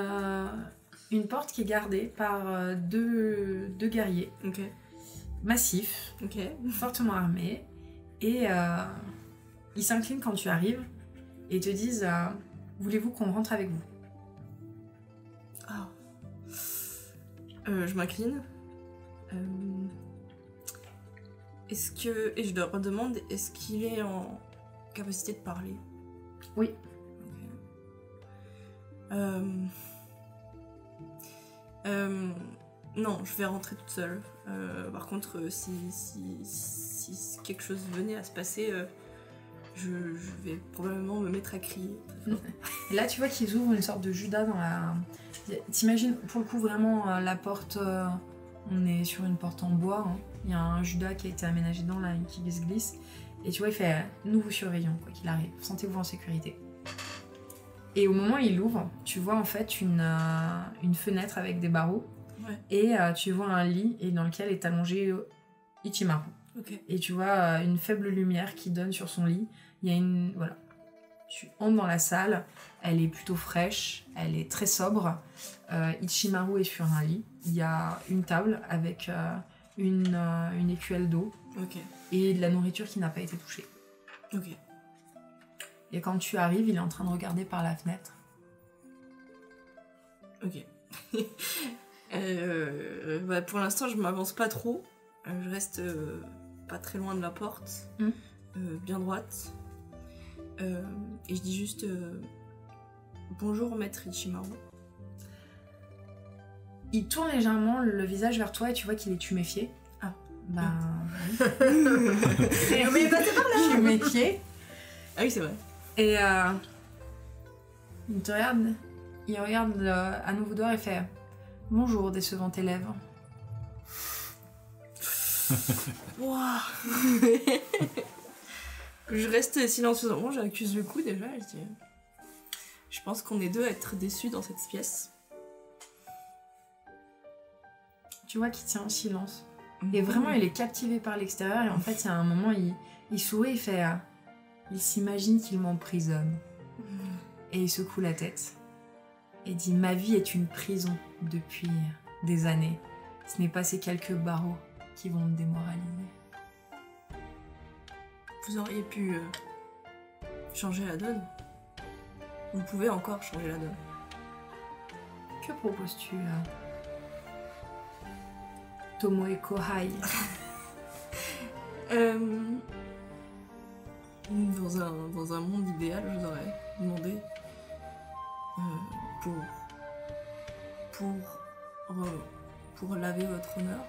porte qui est gardée par deux guerriers. Ok. Massifs, Ok. fortement armés. Et ils s'inclinent quand tu arrives. Et te disent voulez-vous qu'on rentre avec vous? Ah. Je m'incline. Et je leur redemande, est-ce qu'il est en capacité de parler? Oui. Ok. Non, je vais rentrer toute seule. Par contre, si quelque chose venait à se passer... Je vais probablement me mettre à crier. Et là, tu vois qu'ils ouvrent une sorte de Judas dans la... T'imagines, pour le coup, vraiment, la porte... on est sur une porte en bois. Hein. Il y a un Judas qui a été aménagé dans là, qui glisse. Et tu vois, il fait « Nous vous surveillons, quoi qu'il arrive. Sentez-vous en sécurité. » Et au moment où il ouvre, tu vois en fait une fenêtre avec des barreaux. Ouais. Et tu vois un lit et dans lequel est allongé Ichimaru. Ok. Et tu vois une faible lumière qui donne sur son lit. Il y a une... Voilà. Tu entres dans la salle, elle est plutôt fraîche, elle est très sobre. Ichimaru est sur un lit. Il y a une table avec une écuelle d'eau Ok. et de la nourriture qui n'a pas été touchée. Ok. Et quand tu arrives, il est en train de regarder par la fenêtre. Ok. Pour l'instant, je m'avance pas trop. Je reste pas très loin de la porte, bien droite. Et je dis juste bonjour, maître Ichimaru. Il tourne légèrement le visage vers toi et tu vois qu'il est tuméfié. Ah. Bah. Mais passez par là. Tuméfié. Ah oui, c'est vrai. Et il te regarde. Il regarde à nouveau dehors et fait bonjour, décevant élève. Wouah. Je reste silencieusement, j'accuse le coup déjà. Je pense qu'on est deux à être déçus dans cette pièce. Tu vois qu'il tient en silence. Et vraiment, il est captivé par l'extérieur. Et en fait, il y a un moment, il sourit, il fait... il s'imagine qu'il m'emprisonne. Et il secoue la tête. Et dit, ma vie est une prison depuis des années. Ce n'est pas ces quelques barreaux qui vont me démoraliser. Vous auriez pu changer la donne. Vous pouvez encore changer la donne. Que proposes-tu Tomoe Kohai? Dans un monde idéal, je vous aurais demandé pour laver votre honneur.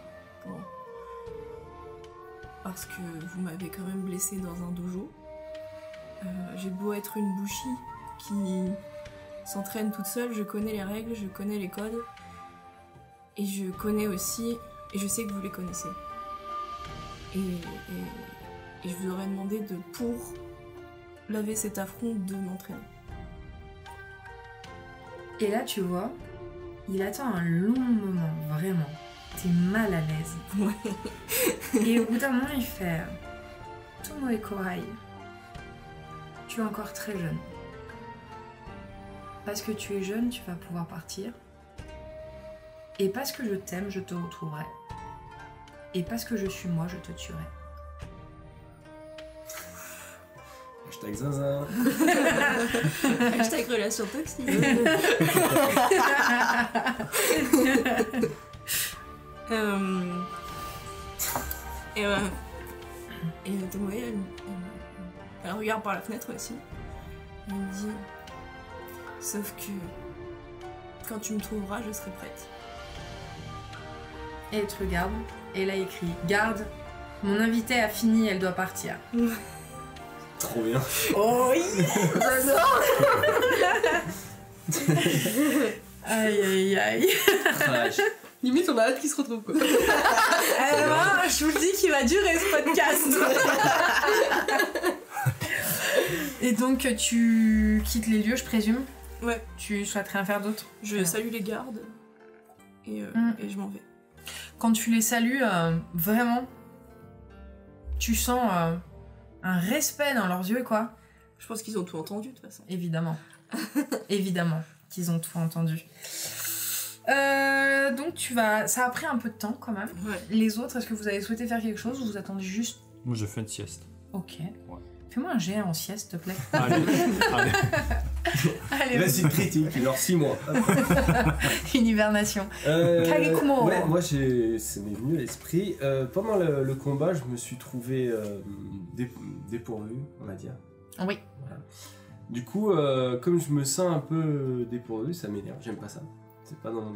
Parce que vous m'avez quand même blessé dans un dojo. J'ai beau être une bouchie qui s'entraîne toute seule, je connais les règles, je connais les codes. Et je connais aussi, et je sais que vous les connaissez. Et je vous aurais demandé pour laver cet affront, de m'entraîner. Et là, tu vois, il attend un long moment, vraiment. T'es mal à l'aise. Ouais. Et au bout d'un moment, il fait Tomoe Korai, tu es encore très jeune. Parce que tu es jeune, tu vas pouvoir partir. Et parce que je t'aime, je te retrouverai. Et parce que je suis moi, je te tuerai. Hashtag zinzin. Hashtag relation toxique. Et Tomoe, elle regarde par la fenêtre aussi. Elle me dit, sauf que quand tu me trouveras, je serai prête. Et elle te regarde, et là écrit Garde, mon invitée a fini, elle doit partir. Trop bien. Oh oui. Aïe aïe aïe. Vache. Limite, on a hâte qu'ils se retrouvent quoi. Je vous dis qu'il va durer ce podcast. Et donc tu quittes les lieux, je présume. Ouais. Tu souhaites rien faire d'autre? Je salue les gardes et je m'en vais. Quand tu les salues, vraiment, tu sens un respect dans leurs yeux, quoi. Je pense qu'ils ont tout entendu de toute façon. Évidemment. Évidemment qu'ils ont tout entendu. Donc tu vas... Ça a pris un peu de temps quand même. Ouais. Les autres, est-ce que vous avez souhaité faire quelque chose ou vous attendez juste... Moi, j'ai fait une sieste. Ok. Ouais. Fais-moi un jet en sieste, s'il te plaît. Allez, allez. Allez, Là, c'est une critique, alors 6 mois. une hivernation. Kagekumo. Ouais, moi, ça m'est venu à l'esprit. Pendant le combat, je me suis trouvé dépourvu, on va dire. Oui. Voilà. Du coup, comme je me sens un peu dépourvu, ça m'énerve, j'aime pas ça. C'est pas dans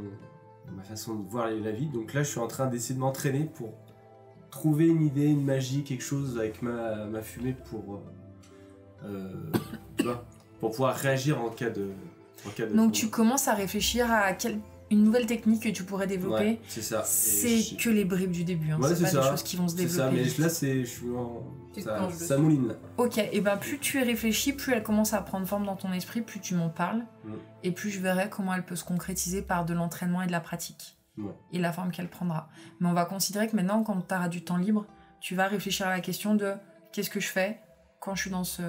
ma façon de voir la vie. Donc là, je suis en train d'essayer de m'entraîner pour trouver une idée, une magie, quelque chose avec ma fumée pour, tu vois, pour pouvoir réagir en cas de Donc combat. tu commences à réfléchir à une nouvelle technique que tu pourrais développer. Ouais, c'est ça. C'est que les bribes du début, hein. Ouais, c'est pas c'est des ça. choses qui vont se C'est développer. ça, mais vite. là, je suis en... Tu te Ça, penches ça dessus. mouline là. Ok, et ben plus tu y réfléchis, plus elle commence à prendre forme dans ton esprit, plus tu m'en parles, et plus je verrai comment elle peut se concrétiser par de l'entraînement et de la pratique, Ouais. et la forme qu'elle prendra. Mais on va considérer que maintenant, quand tu auras du temps libre, tu vas réfléchir à la question de qu'est-ce que je fais quand je suis dans cette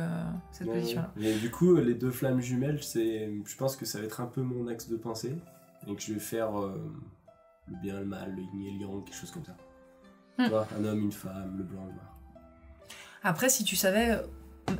Ouais, position-là. Et du coup, les deux flammes jumelles, je pense que ça va être un peu mon axe de pensée, et que je vais faire le bien, le mal, le yin et le yang, quelque chose comme ça. Tu vois, un homme, une femme, le blanc, le noir. Après, si tu savais,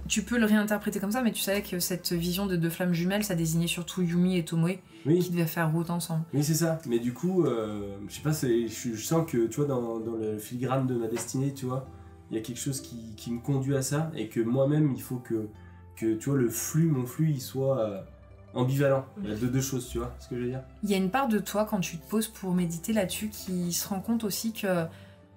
tu peux le réinterpréter comme ça, mais tu savais que cette vision de deux flammes jumelles, ça désignait surtout Yumi et Tomoe, qui Oui, devaient faire route ensemble. oui c'est ça. Mais du coup, je sais pas, je sens que, tu vois, dans le filigrane de ma destinée, tu vois, il y a quelque chose qui me conduit à ça, et que moi-même, il faut que tu vois, mon flux, il soit ambivalent. Il y a deux choses, tu vois ce que je veux dire? Il y a une part de toi, quand tu te poses pour méditer là-dessus, qui se rend compte aussi que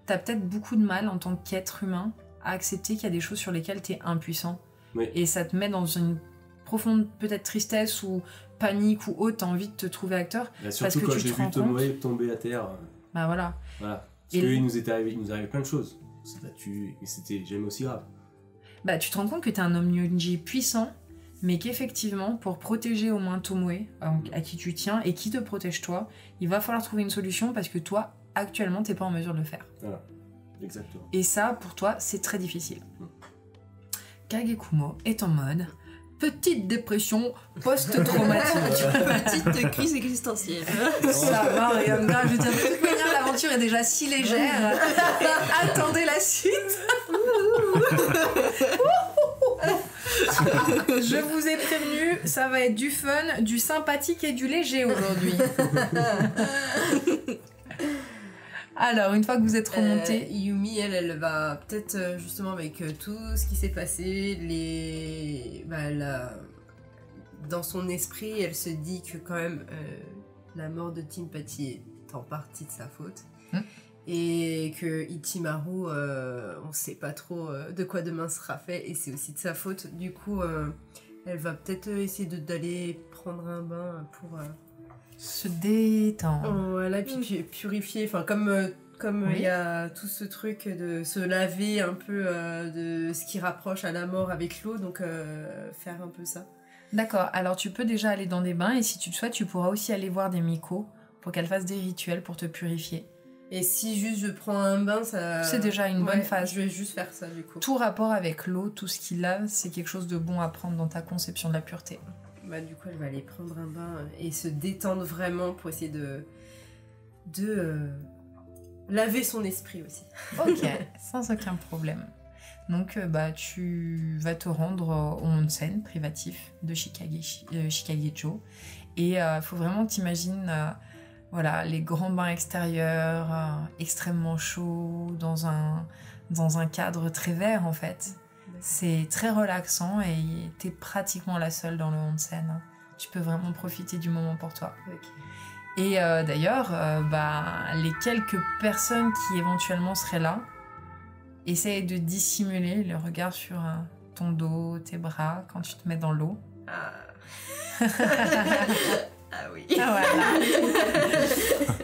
t'as peut-être beaucoup de mal en tant qu'être humain à accepter qu'il y a des choses sur lesquelles t'es impuissant. Oui. Et ça te met dans une profonde peut-être tristesse ou panique ou autre, t'as envie de te trouver acteur. Là, surtout que quand tu j'ai te vu rends Tomoe tomber à terre. Bah voilà. Voilà. Parce Et qu'il nous arrivait plein de choses. On s'est battu, mais c'était jamais aussi grave. Bah tu te rends compte que t'es un homme Nyonji puissant, mais qu'effectivement, pour protéger au moins Tomoe, à qui tu tiens, et qui te protège toi, il va falloir trouver une solution parce que toi, actuellement, t'es pas en mesure de le faire. Voilà. Exactement. Et ça, pour toi, c'est très difficile. Kagekumo est en mode petite dépression post-traumatique. Petite crise existentielle. Ça va, rien de grave. Je veux dire, de toute manière, l'aventure est déjà si légère. Attendez la suite. Je vous ai prévenu, ça va être du fun, du sympathique et du léger aujourd'hui. Alors, une fois que vous êtes remonté, Yumi, elle va peut-être justement avec tout ce qui s'est passé, dans son esprit, elle se dit que quand même la mort de Timpati est en partie de sa faute. Et que Ichimaru, on sait pas trop de quoi demain sera fait et c'est aussi de sa faute. Du coup, elle va peut-être essayer d'aller prendre un bain pour se détendre. Voilà, puis purifier. Enfin, comme il y a tout ce truc de se laver un peu de ce qui rapproche à la mort avec l'eau, donc faire un peu ça. D'accord, alors tu peux déjà aller dans des bains et si tu le souhaites, tu pourras aussi aller voir des Miko pour qu'elle fasse des rituels pour te purifier. Et si juste je prends un bain, ça... C'est déjà une bonne phase. Je vais juste faire ça du coup. Tout rapport avec l'eau, tout ce qu'il a, c'est quelque chose de bon à prendre dans ta conception de la pureté. Bah du coup, elle va aller prendre un bain et se détendre vraiment pour essayer de laver son esprit aussi. Ok, sans aucun problème. Donc tu vas te rendre au onsen privatif de Shikagecho. Et il faut vraiment t'imaginer... Voilà, les grands bains extérieurs, extrêmement chauds, dans un cadre très vert en fait. C'est très relaxant et t'es pratiquement la seule dans le onsen. Tu peux vraiment profiter du moment pour toi. Okay. Et d'ailleurs, les quelques personnes qui éventuellement seraient là, essaye de dissimuler le regard sur ton dos, tes bras, quand tu te mets dans l'eau. Ah oui. Ah, voilà.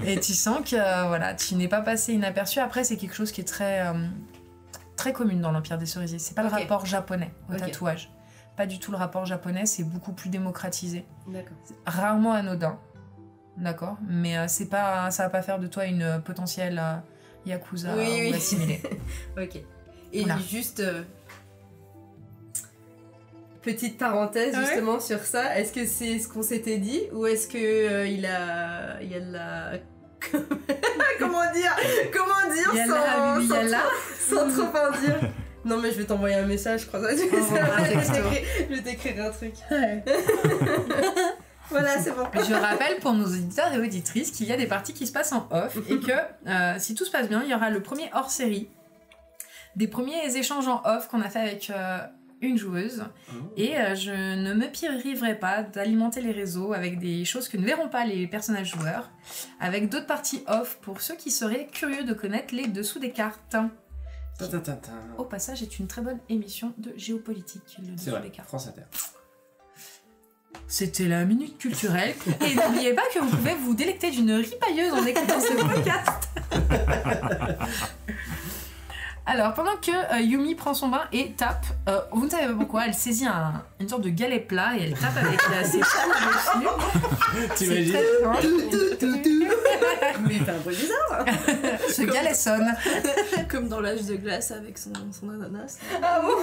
Et tu sens que tu n'es pas passé inaperçu. Après, c'est quelque chose qui est très commune dans l'Empire des Cerisiers. C'est pas le rapport japonais au tatouage. Pas du tout le rapport japonais, c'est beaucoup plus démocratisé. D'accord. Rarement anodin. D'accord. Mais ça va pas faire de toi une potentielle yakuza ou assimilée. Ok. Et juste... Petite parenthèse justement sur ça, est-ce que c'est ce qu'on s'était dit ou est-ce que il y a de la... Comment dire sans trop en dire. Non mais je vais t'envoyer un message, je crois ça. Je vais t'écrire un truc. Voilà, c'est bon. Je rappelle pour nos auditeurs et auditrices qu'il y a des parties qui se passent en off et que si tout se passe bien, il y aura le premier hors-série, des premiers échanges en off qu'on a fait avec... une joueuse et je ne me priverai pas d'alimenter les réseaux avec des choses que ne verront pas les personnages joueurs, avec d'autres parties off pour ceux qui seraient curieux de connaître les dessous des cartes. Au passage, est une très bonne émission de géopolitique, le dessous des cartes. France Inter. C'était la minute culturelle et n'oubliez pas que vous pouvez vous délecter d'une ripailleuse en écoutant ce podcast. Alors, pendant que Yumi prend son bain et tape, vous ne savez pas pourquoi, elle saisit une sorte de galet plat et elle tape avec ses pouces dessus. T'imagines ? Mais t'as un bruit bizarre. Ce galet sonne. Comme dans l'âge de glace avec son ananas. Ah bon.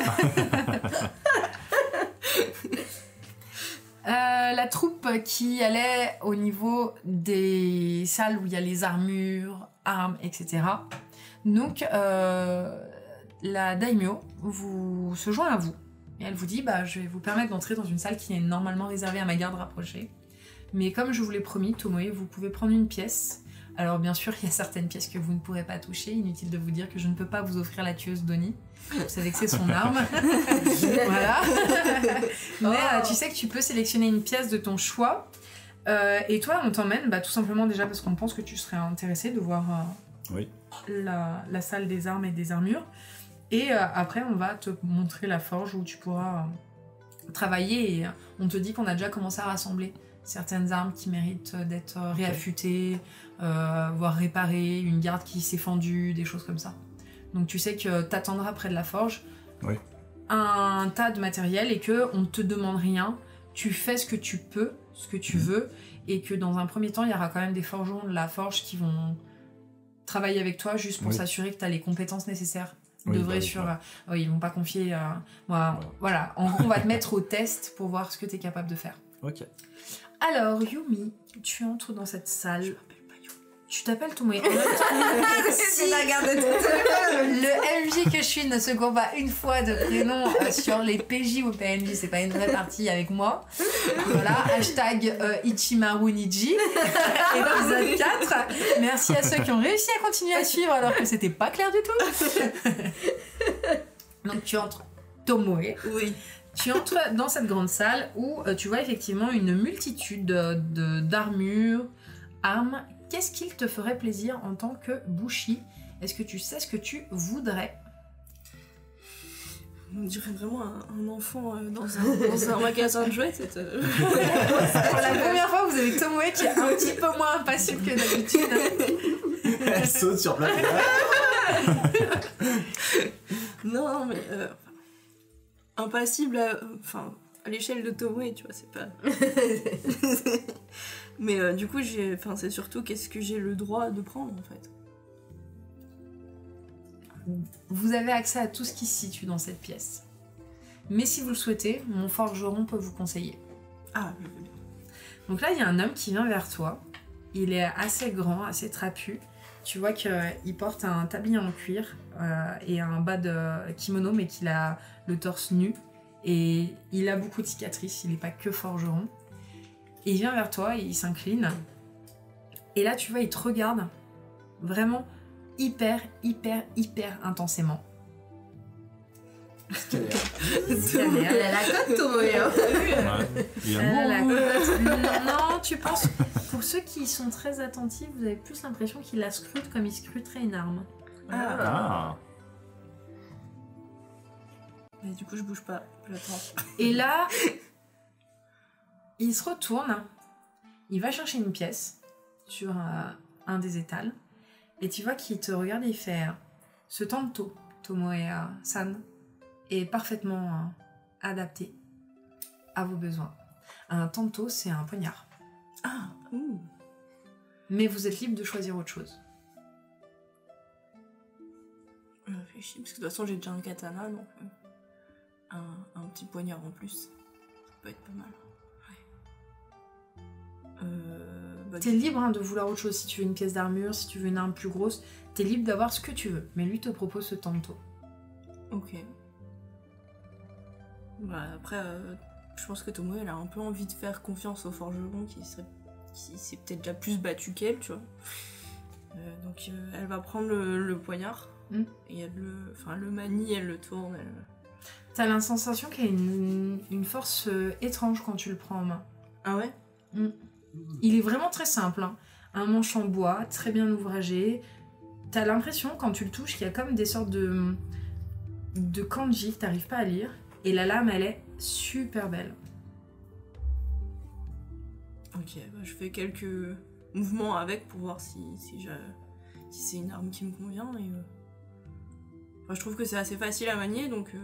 La troupe qui allait au niveau des salles où il y a les armures, armes, etc. Donc, la daimyo se joint à vous. Et elle vous dit, je vais vous permettre d'entrer dans une salle qui est normalement réservée à ma garde rapprochée. Mais comme je vous l'ai promis, Tomoe, vous pouvez prendre une pièce. Alors bien sûr, il y a certaines pièces que vous ne pourrez pas toucher. Inutile de vous dire que je ne peux pas vous offrir la tueuse d'Oni. Vous savez que c'est son arme. Voilà. Mais tu sais que tu peux sélectionner une pièce de ton choix. Et toi, on t'emmène tout simplement déjà parce qu'on pense que tu serais intéressé de voir... La salle des armes et des armures et après on va te montrer la forge où tu pourras travailler et on te dit qu'on a déjà commencé à rassembler certaines armes qui méritent d'être réaffûtées, voire réparées, une garde qui s'est fendue, des choses comme ça. Donc tu sais que t'attendras près de la forge un tas de matériel et que on ne te demande rien, tu fais ce que tu peux, ce que tu veux et que dans un premier temps il y aura quand même des forgerons de la forge qui vont travailler avec toi juste pour s'assurer que tu as les compétences nécessaires. Ils vont pas confier... Voilà, en gros, on va te mettre au test pour voir ce que tu es capable de faire. Ok. Alors, Yumi, tu entres dans cette salle. Je m'appelle pas Yumi. Tu t'appelles Tomoe. Si le MJ que je suis ne se court pas une fois de prénom sur les PJ ou PNJ, c'est pas une vraie partie avec moi. Voilà, hashtag Ichimaru Niji, épisode 4. Merci à ceux qui ont réussi à continuer à suivre alors que c'était pas clair du tout. Donc tu entres Tomoe. Oui. Tu entres dans cette grande salle où tu vois effectivement une multitude d'armures, armes. Qu'est-ce qu'il te ferait plaisir en tant que Bushi? Est-ce que tu sais ce que tu voudrais? On dirait vraiment un enfant dans un magasin de jouets. Pour la première fois, vous avez Tomoe qui est un petit peu moins impassible que d'habitude. Elle saute sur place. Non, mais impassible à l'échelle de Tomoe, tu vois, c'est pas. Mais du coup, c'est surtout qu'est-ce que j'ai le droit de prendre en fait. Vous avez accès à tout ce qui se situe dans cette pièce. Mais si vous le souhaitez, mon forgeron peut vous conseiller. Ah, je veux bien. Donc là, il y a un homme qui vient vers toi. Il est assez grand, assez trapu. Tu vois qu'il porte un tablier en cuir et un bas de kimono, mais qu'il a le torse nu. Et il a beaucoup de cicatrices, il n'est pas que forgeron. Et il vient vers toi et il s'incline. Et là, tu vois, il te regarde vraiment hyper intensément. Elle a la cote, Tomoe. Non, tu penses, pour ceux qui sont très attentifs, vous avez plus l'impression qu'il la scrute comme il scruterait une arme. Ah. Mais du coup, je bouge pas, j'attends. Et là, il se retourne, il va chercher une pièce sur un des étals, et tu vois qu'il te regarde et il fait ce tanto, Tomoe-san, est parfaitement adapté à vos besoins. Un tanto, c'est un poignard. Ah, Mais vous êtes libre de choisir autre chose. Je réfléchis, parce que de toute façon, j'ai déjà un katana, donc un petit poignard en plus, ça peut être pas mal. Ouais. T'es libre de vouloir autre chose. Si tu veux une pièce d'armure, si tu veux une arme plus grosse, t'es libre d'avoir ce que tu veux. Mais lui te propose ce tanto. Ok. Bah, après, je pense que Tomoe, elle a un peu envie de faire confiance au forgeron qui s'est peut-être déjà plus battu qu'elle, tu vois. Donc elle va prendre le poignard et elle le manie, elle le tourne. T'as la sensation qu'il y a une force étrange quand tu le prends en main. Ah ouais? Il est vraiment très simple. Hein. Un manche en bois, très bien ouvragé. T'as l'impression, quand tu le touches, qu'il y a comme des sortes de kanji que t'arrives pas à lire. Et la lame, elle est super belle. Ok, bah je fais quelques mouvements avec pour voir si c'est une arme qui me convient. Et, je trouve que c'est assez facile à manier, donc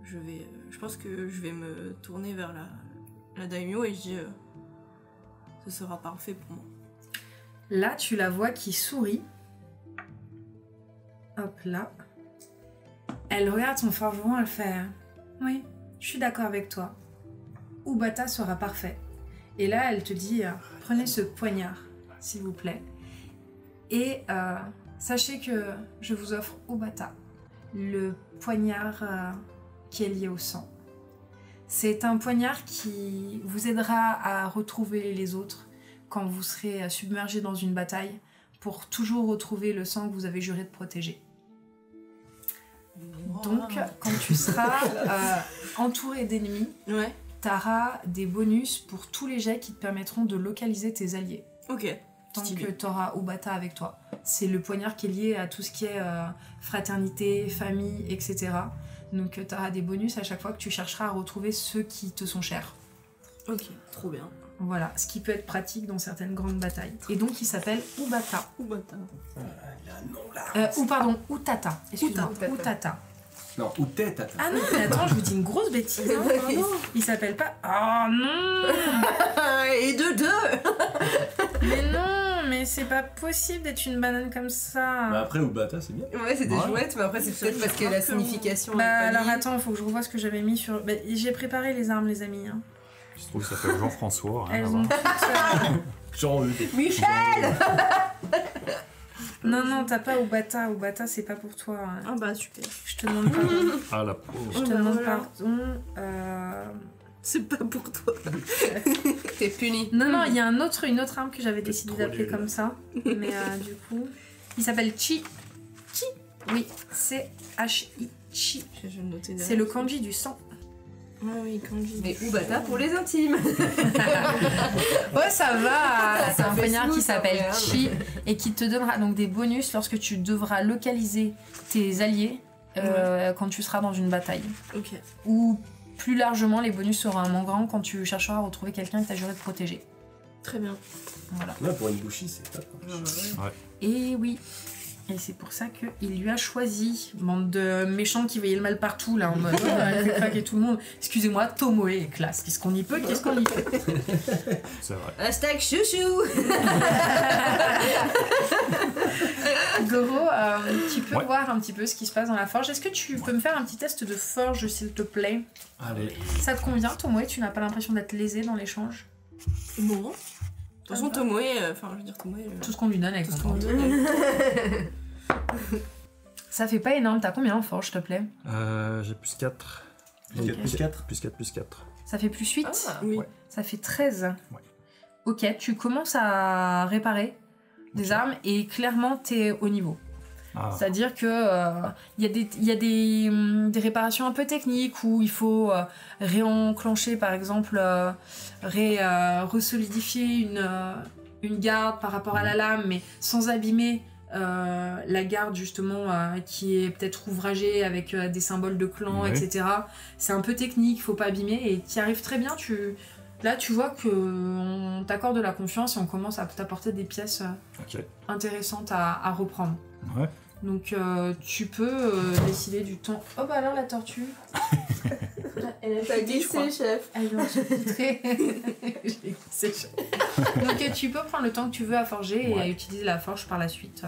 je pense que je vais me tourner vers la daimyo et je dis ce sera parfait pour moi. Là, tu la vois qui sourit. Hop là. Elle regarde son forgeron, elle fait « Oui, je suis d'accord avec toi. Ubata sera parfait. » Et là, elle te dit « Prenez ce poignard, s'il vous plaît. Et sachez que je vous offre Ubata, le poignard qui est lié au sang. C'est un poignard qui vous aidera à retrouver les autres quand vous serez submergé dans une bataille pour toujours retrouver le sang que vous avez juré de protéger. Donc, quand tu seras entouré d'ennemis, Ouais. tu auras des bonus pour tous les jets qui te permettront de localiser tes alliés. Ok. Tant Stylé. que tu auras Ubata avec toi. C'est le poignard qui est lié à tout ce qui est fraternité, famille, etc. Donc tu auras des bonus à chaque fois que tu chercheras à retrouver ceux qui te sont chers. Ok, trop bien. Voilà, ce qui peut être pratique dans certaines grandes batailles. Et donc il s'appelle Ubata. Ou bâtard. Il a un nom là. Ou pardon, Utata. Excuse-moi, Utata. Utata. Non, ou tête, attends. Ah non, mais attends, je vous dis une grosse bêtise. Hein. Oh non, il s'appelle pas... Oh non. Et de deux. Mais non, mais c'est pas possible d'être une banane comme ça. Bah après, Ubata, c'est bien. Ouais, c'est des Ouais. chouettes, mais après, c'est Ça, peut-être je parce que crois la que- signification Bah est pas alors liée. attends, faut que je revoie ce que j'avais mis sur... Bah, j'ai préparé les armes, les amis. Hein. Il se trouve qu'il s'appelle Jean-François. Rien à Elles voir. ont toutes... Genre, Michel. Non, non, t'as pas Ubata. Ubata, c'est pas pour toi. Hein. Ah bah super. Je te demande pardon. Ah, la pauvre. Je te bah demande voilà. pardon. C'est pas pour toi. T'es puni. Non, non, il y a une autre arme que j'avais décidé trop d'appeler nul. comme ça. Mais du coup, il s'appelle Chi. Chi. Oui, C-H-I. Chi. Je vais le noter derrière. C'est le kanji du sang. Ah oui, kanji. Mais Ubata pour les intimes. Ouais, ça va. C'est un fait poignard smooth, qui s'appelle hein, Chi et qui te donnera donc des bonus lorsque tu devras localiser tes alliés quand tu seras dans une bataille. Ok. Ou plus largement, les bonus seront un moins grands quand tu chercheras à retrouver quelqu'un que tu as juré de protéger. Très bien. Voilà. Là, pour une bouchie, c'est top. Et oui. Et c'est pour ça qu'il lui a choisi. Bande de méchants qui voyaient le mal partout, là, en mode craquer tout le monde. Excusez-moi, Tomoe est classe. Qu'est-ce qu'on y peut, qu'est-ce qu'on y peut. C'est vrai. Hashtag chouchou. Goro, tu peux Ouais. voir un petit peu ce qui se passe dans la forge. Est-ce que tu peux me faire un petit test de forge, s'il te plaît? Allez. Ça te convient, Tomoe? Tu n'as pas l'impression d'être lésé dans l'échange? Non. De toute façon, Tomoe, enfin, je veux dire, Tomoe. Tout ce qu'on lui donne avec tout ce ton qu'on temps. lui donne. Ça fait pas énorme. T'as combien en forge, s'il te plaît? J'ai plus 4. Ok. Plus 4. Plus 4. Ça fait plus 8. Ah. Oui. Ouais. Ça fait 13. Ouais. Ok, tu commences à réparer des armes et clairement t'es au niveau. Ah, C'est-à-dire que il y a des réparations un peu techniques où il faut réenclencher par exemple, resolidifier une garde par rapport à la lame, mais sans abîmer la garde justement qui est peut-être ouvragée avec des symboles de clan, Ouais. etc. C'est un peu technique, il faut pas abîmer et tu y arrives très bien. Là, tu vois qu'on t'accorde de la confiance et on commence à t'apporter des pièces ok. intéressantes à reprendre. Ouais. Donc tu peux décider du temps. Oh bah alors la tortue. Elle a T'as chuté, je crois. glissé, chef. Elle vient de se titrer. Je l'ai glissé. Donc tu peux prendre le temps que tu veux à forger et Ouais. à utiliser la forge par la suite.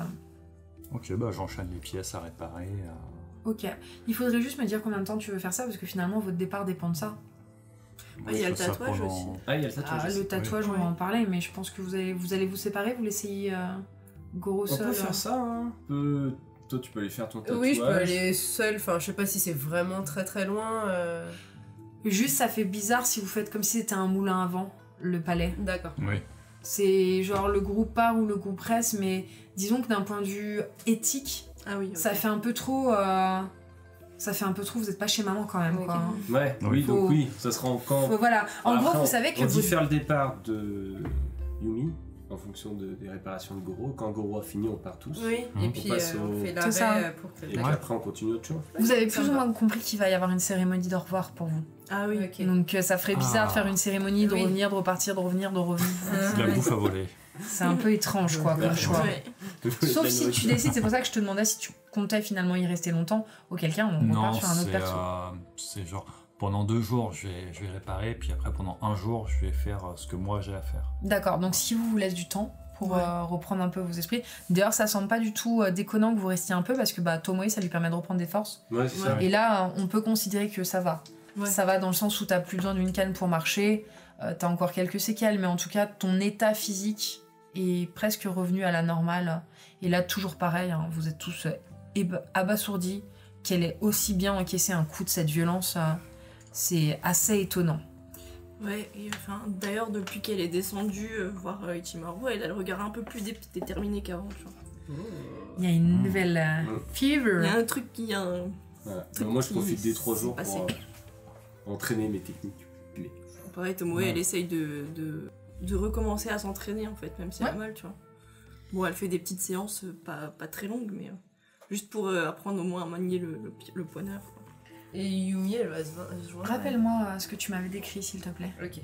Ok, bah j'enchaîne les pièces à réparer. Ok. Il faudrait juste me dire combien de temps tu veux faire ça parce que finalement votre départ dépend de ça. Il y a le Je fais ça tatouage pendant- aussi. Ah, il y a le tatouage. Ah, aussi. le tatouage, on va en parler, mais je pense que vous allez vous séparer, vous laissez Goro On seul. peut faire ça, hein. Toi, tu peux aller faire ton tatouage. Oui, je peux aller seule. Enfin, je sais pas si c'est vraiment très très loin. Juste, ça fait bizarre si vous faites comme si c'était un moulin à vent, le palais. D'accord. Oui. C'est genre le groupe part ou le groupe reste, mais disons que d'un point de vue éthique, Ah oui, ok. ça fait un peu trop. Vous êtes pas chez maman quand même, Ok. quoi. hein. Ouais, Oui. oui, Faut- donc oui, ça sera quand. Voilà. En Après, gros, vous savez que on dit vous. faire le départ de Yumi en fonction des réparations de Goro. Quand Goro a fini, on part tous. Oui, On et puis passe on au- fait C'est ça. l'arrêt pour que. Et puis Ouais. après, on continue autre chose. Vous avez Ça plus ou me va. moins compris qu'il va y avoir une cérémonie de revoir pour vous. Ah oui. Ok. Donc ça ferait bizarre de faire une cérémonie, de Oui. revenir, de repartir, de revenir, de revenir. La bouffe à voler. C'est un peu étrange, quoi, comme Ouais. choix. Ouais. Sauf si tu décides, c'est pour ça que je te demandais si tu comptais finalement y rester longtemps, auquel cas on Non, repart sur un autre perso. c'est genre pendant 2 jours je vais réparer, puis après pendant 1 jour je vais faire ce que moi j'ai à faire. D'accord, donc si vous laisse du temps pour Ouais. reprendre un peu vos esprits. D'ailleurs, ça semble pas du tout déconnant que vous restiez un peu parce que Tomoe, ça lui permet de reprendre des forces. Ouais, c'est ça. Et là, on peut considérer que ça va. Ouais. Ça va dans le sens où t'as plus besoin d'une canne pour marcher, t'as encore quelques séquelles, mais en tout cas, ton état physique est presque revenu à la normale. Et là, toujours pareil, hein, vous êtes tous abasourdis. Qu'elle ait aussi bien encaissé un coup de cette violence, c'est assez étonnant. Ouais, et enfin, d'ailleurs, depuis qu'elle est descendue voir Ichimaru, elle a le regard un peu plus déterminé qu'avant, tu vois. Il y a une nouvelle fever. Il y a un truc qui... Un... Voilà. Truc Moi, je qui profite des 3 s'est jours passé. pour entraîner mes techniques. Mais- Pareil, Tomoe, Ouais. elle essaye de recommencer à s'entraîner, en fait, même si elle a mal, tu vois. Bon, elle fait des petites séances pas très longues, mais juste pour apprendre au moins à manier le poignard, quoi. Et Yumi, elle va se joindre. Rappelle-moi ce que tu m'avais décrit, s'il te plaît. Ok.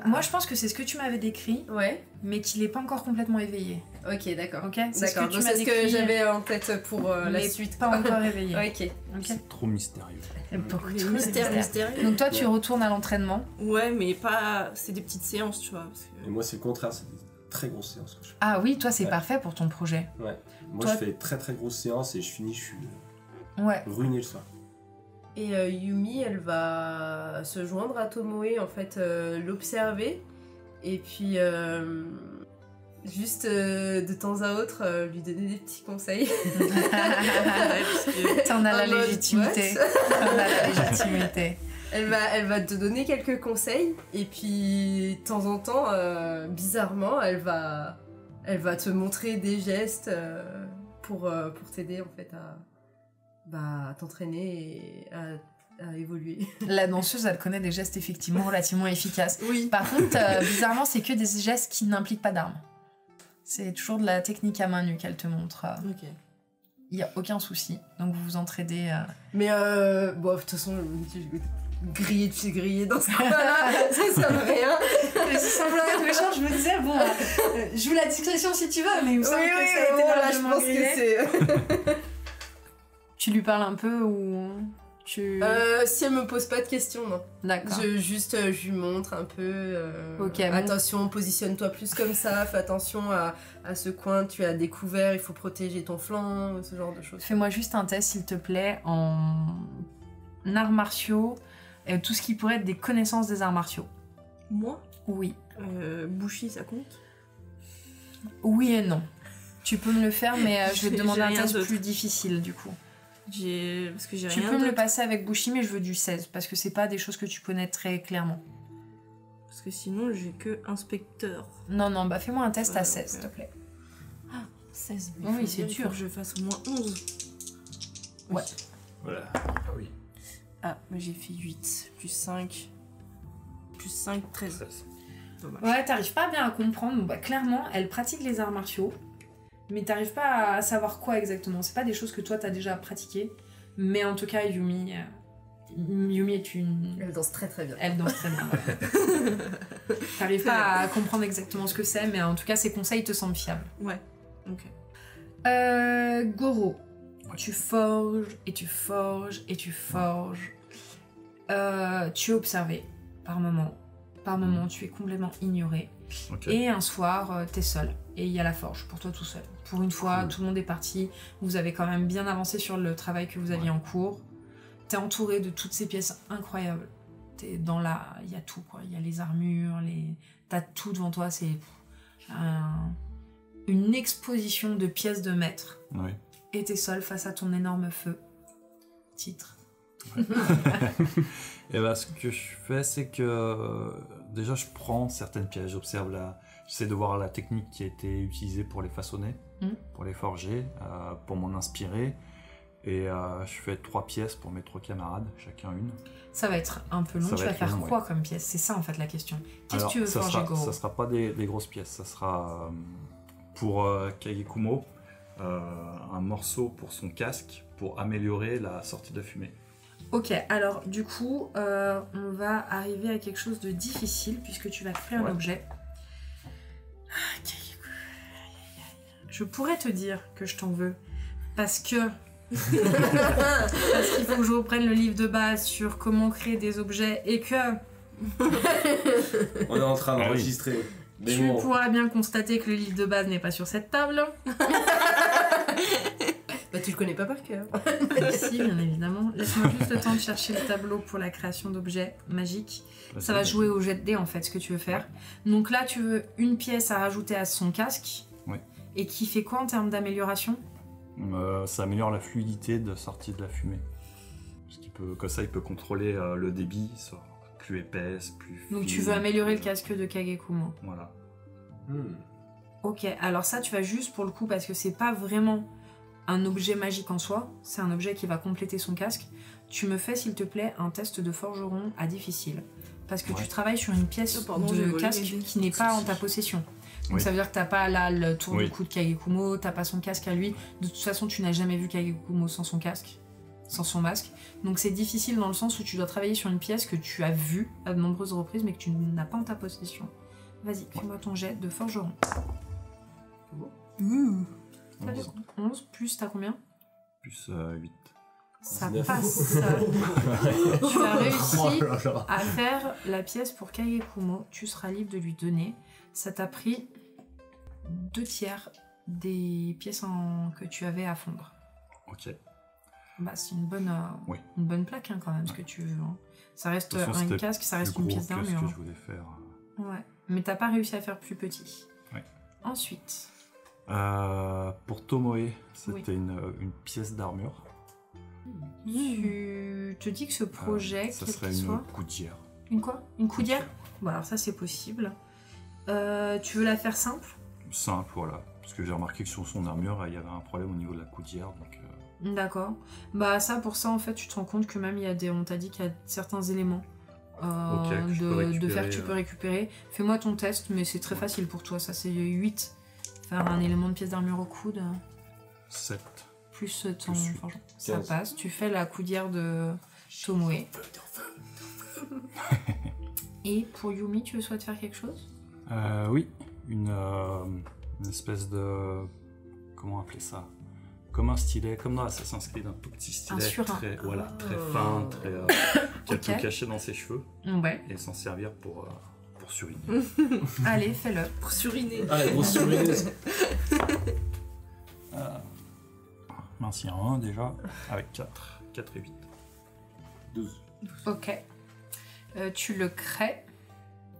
Moi, je pense que c'est ce que tu m'avais décrit, Ouais, mais qu'il n'est pas encore complètement éveillé. ok, d'accord. Ok, c'est ce D'accord, que tu donc m'as c'est ce que décrit, j'avais en tête pour la mais suite. pas encore éveillé. Ok. Ok. C'est trop mystérieux. Beaucoup Les trop mystères, de mystérieux. Donc toi, tu retournes à l'entraînement. Ouais, mais pas... C'est des petites séances, tu vois. Parce que... Et moi, c'est le contraire, c'est des très grosses séances que je fais. Ah oui, toi, c'est Ouais. parfait pour ton projet. Ouais. Moi, Toi- je fais très très grosses séances et je finis, je suis Ouais. ruiné le soir. Et Yumi, elle va se joindre à Tomoe, en fait, l'observer. Et puis, juste de temps à autre, lui donner des petits conseils. T'en as la En mode, légitimité. what T'en as la légitimité. Elle va te donner quelques conseils. Et puis, de temps en temps, bizarrement, elle va te montrer des gestes pour t'aider, en fait, t'entraîner et à évoluer. La danseuse, elle connaît des gestes effectivement relativement efficaces. Oui. Par contre, bizarrement, c'est que des gestes qui n'impliquent pas d'armes. C'est toujours de la technique à main nue qu'elle te montre. Ok. Il n'y a aucun souci. Donc vous vous entraidez. Mais bon, de toute façon, griller dans ce coin-là, ça sert à rien. Mais c'est semblant être méchant, je me disais, bon, joue la discrétion si tu veux, mais il me semble que ça a été voilà, je largement pense grillé. que c'est... Tu lui parles un peu ou tu... si elle me pose pas de questions, non. D'accord. Je lui montre un peu. Ok, bon. Attention, positionne-toi plus comme ça. Fais attention à ce coin, tu as découvert. Il faut protéger ton flanc, ce genre de choses. Fais-moi juste un test, s'il te plaît, en arts martiaux, tout ce qui pourrait être des connaissances des arts martiaux. Moi Oui. Bushi, ça compte? Oui et non. Tu peux me le faire, mais je vais te J'ai demander un rien test d'autre. plus difficile, du coup. Parce que j'ai Tu rien peux me le d'autre. passer avec Bushi, mais je veux du 16, parce que c'est pas des choses que tu connais très clairement. Parce que sinon, j'ai que inspecteur. Non, non, bah fais-moi un test à Ouais, 16, ok. s'il te plaît. 16. Oui, c'est Il dur. faut que je fasse au moins 11. Ouais. Voilà. Ah oui. Ah, mais j'ai fait 8. Plus 5. Plus 5, 13. 13. Dommage. Ouais, t'arrives pas bien à comprendre. Bon, bah, clairement, elle pratique les arts martiaux, mais t'arrives pas à savoir quoi exactement. C'est pas des choses que toi t'as déjà pratiquées, mais en tout cas, Yumi est une. Elle danse très très bien. Elle danse très bien. T'arrives pas à comprendre exactement ce que c'est, mais en tout cas, ses conseils te semblent fiables. Ouais, ok. Goro, tu forges et tu forges et tu forges. Tu es observé par moment. Par moment, tu es complètement ignoré. Ok. Et un soir, t'es seul. Et il y a la forge, pour toi tout seul. Pour une fois, Cool. tout le monde est parti. Vous avez quand même bien avancé sur le travail que vous aviez en cours. T'es entouré de toutes ces pièces incroyables. T'es dans la... Il y a tout, quoi. Il y a les armures, t'as tout devant toi. C'est une exposition de pièces de maître. Oui. Et t'es seul face à ton énorme feu. Titre. Et bah, ce que je fais, c'est que déjà je prends certaines pièces, j'observe j'essaie de voir la technique qui a été utilisée pour les façonner, pour les forger, pour m'en inspirer. Et je fais 3 pièces pour mes 3 camarades, chacun une. Ça va être un peu long. Ça Tu va vas être faire long, quoi comme pièce? C'est ça en fait la question. Qu'est-ce Alors, que tu veux forger, Goro? ça sera pas des grosses pièces, ça sera pour Kagekumo, un morceau pour son casque pour améliorer la sortie de fumée. Ok, alors du coup, on va arriver à quelque chose de difficile puisque tu vas créer un Ouais. objet. Je pourrais te dire que je t'en veux parce qu'il faut que je reprenne le livre de base sur comment créer des objets et que On est en train Ah oui. d'enregistrer. Des tu mots. pourras bien constater que le livre de base n'est pas sur cette table. Bah, tu le connais pas par cœur. Si, bien évidemment. Laisse-moi juste le temps de chercher le tableau pour la création d'objets magiques. Ça va jouer au jet de dés en fait, ce que tu veux faire. Donc là, tu veux une pièce à rajouter à son casque. Oui. Et qui fait quoi en termes d'amélioration? Ça améliore la fluidité de sortie de la fumée. Parce qu'il peut, comme ça, il peut contrôler le débit, soit plus épaisse, plus fine. Donc tu veux améliorer le casque de Kagekumo. Voilà. Ok, alors ça, tu vas juste pour le coup, parce que c'est pas vraiment un objet magique en soi, c'est un objet qui va compléter son casque. Tu me fais, s'il te plaît, un test de forgeron à difficile. Parce que Ouais. tu travailles sur une pièce Oh, pardon, j'ai de volé casque mes dés. qui n'est pas en ta possession. Donc Oui. ça veut dire que t'as pas là le tour Oui. du cou de Kagekumo, t'as pas son casque à lui. De toute façon, tu n'as jamais vu Kagekumo sans son casque, sans son masque. Donc c'est difficile dans le sens où tu dois travailler sur une pièce que tu as vue à de nombreuses reprises mais que tu n'as pas en ta possession. Vas-y, fais-moi ton jet de forgeron. T'as vu 11 plus t'as combien? Plus 8. Ça 19. passe. Tu as réussi Oh là là. à faire la pièce pour Kagekumo. Tu seras libre de lui donner. Ça t'a pris 2/3 des pièces que tu avais à fondre. Ok. Bah, c'est une bonne, Oui. une bonne plaque quand même, ce que tu veux. Hein. Ça reste De toute façon, un c'était casque, ça reste Plus une gros pièce que ce d'armure. que je voulais faire. Ouais. Mais t'as pas réussi à faire plus petit. Ouais. Ensuite, Pour Tomoe, c'était une pièce d'armure. tu te dis que ce projet, ça quel serait qu'il une soit... coudière. Une quoi? Une coudière? Bon, alors ça, c'est possible. Tu veux la faire simple? Simple, voilà. Parce que j'ai remarqué que sur son armure, il y avait un problème au niveau de la coudière. Donc, D'accord. Bah ça, pour ça, en fait, tu te rends compte que même on t'a dit qu'il y a certains éléments Ok, que de fer que tu peux récupérer. Fais-moi ton test, mais c'est très facile pour toi, ça c'est 8. Faire un élément de pièce d'armure au coude, 7. plus ton Plus forgeron. Ça 15. passe. Tu fais la coudière de Tomoe. Et pour Yumi, tu souhaites faire quelque chose? Oui, une espèce de... Comment appeler ça? Comme un stylet, comme dans Assassin's Creed, un tout petit stylet surin. très, voilà, très fin, très, qui a Ok. tout caché dans ses cheveux Ouais. et s'en servir pour suriner. Allez, fais-le. Pour suriner. Ah, la grosse surveilleuse. Mince, il y a un déjà, avec 4. 4 et 8. 12. Ok. Tu le crées.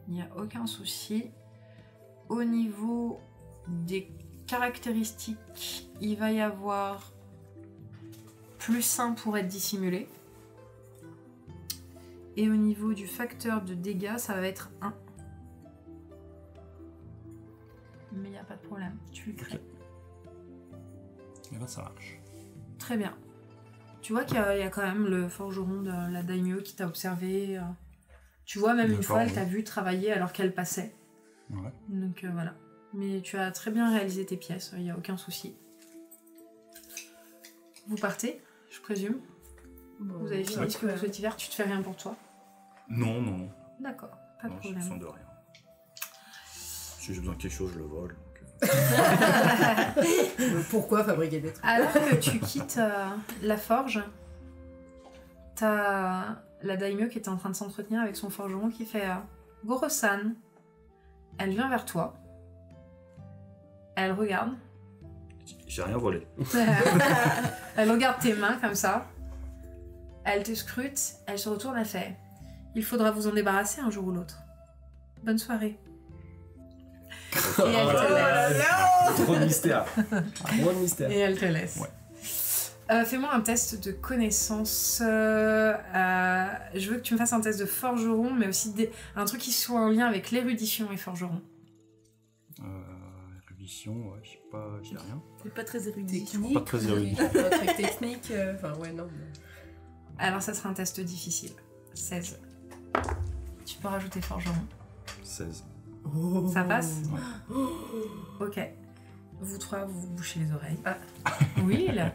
Il n'y a aucun souci. Au niveau des caractéristiques, il va y avoir +1 pour être dissimulé. Et au niveau du facteur de dégâts, ça va être 1. Mais il n'y a pas de problème. Tu le crées. Et là, ça marche. Très bien. Tu vois qu'il y a quand même le forgeron de la daimyo qui t'a observé. Tu vois, même une D'accord, fois, elle oui. t'a vu travailler alors qu'elle passait. Ouais. Donc voilà. Mais tu as très bien réalisé tes pièces, il n'y a aucun souci. Vous partez, je présume. Vous avez fini ce que vous souhaitiez faire, tu te fais rien pour toi. Non, non, non. D'accord, pas de Non, j'ai besoin problème. de rien. Si j'ai besoin de quelque chose, je le vole. Pourquoi fabriquer des trucs? Alors que tu quittes la forge, t'as la daimyo qui est en train de s'entretenir avec son forgeron qui fait Goro-san. Elle vient vers toi. Elle regarde. J'ai rien volé. Elle regarde tes mains comme ça. Elle te scrute. Elle se retourne. Elle fait il faudra vous en débarrasser un jour ou l'autre. Bonne soirée. Et elle te laisse. Trop de mystère. Trop de mystère. Et elle te laisse. Ouais. Fais-moi un test de connaissance. Je veux que tu me fasses un test de forgeron, mais aussi un truc qui soit en lien avec l'érudition et forgeron. Érudition, ouais, je sais pas, j'ai rien. T'es pas très érudit. Technique. Pas très érudit. Un truc technique. Enfin, ouais, non. Alors, ça sera un test difficile. 16. Tu peux rajouter forgeron. 16. Ça passe? Ouais. Ok. Vous trois, vous vous bouchez les oreilles. Oui, Là,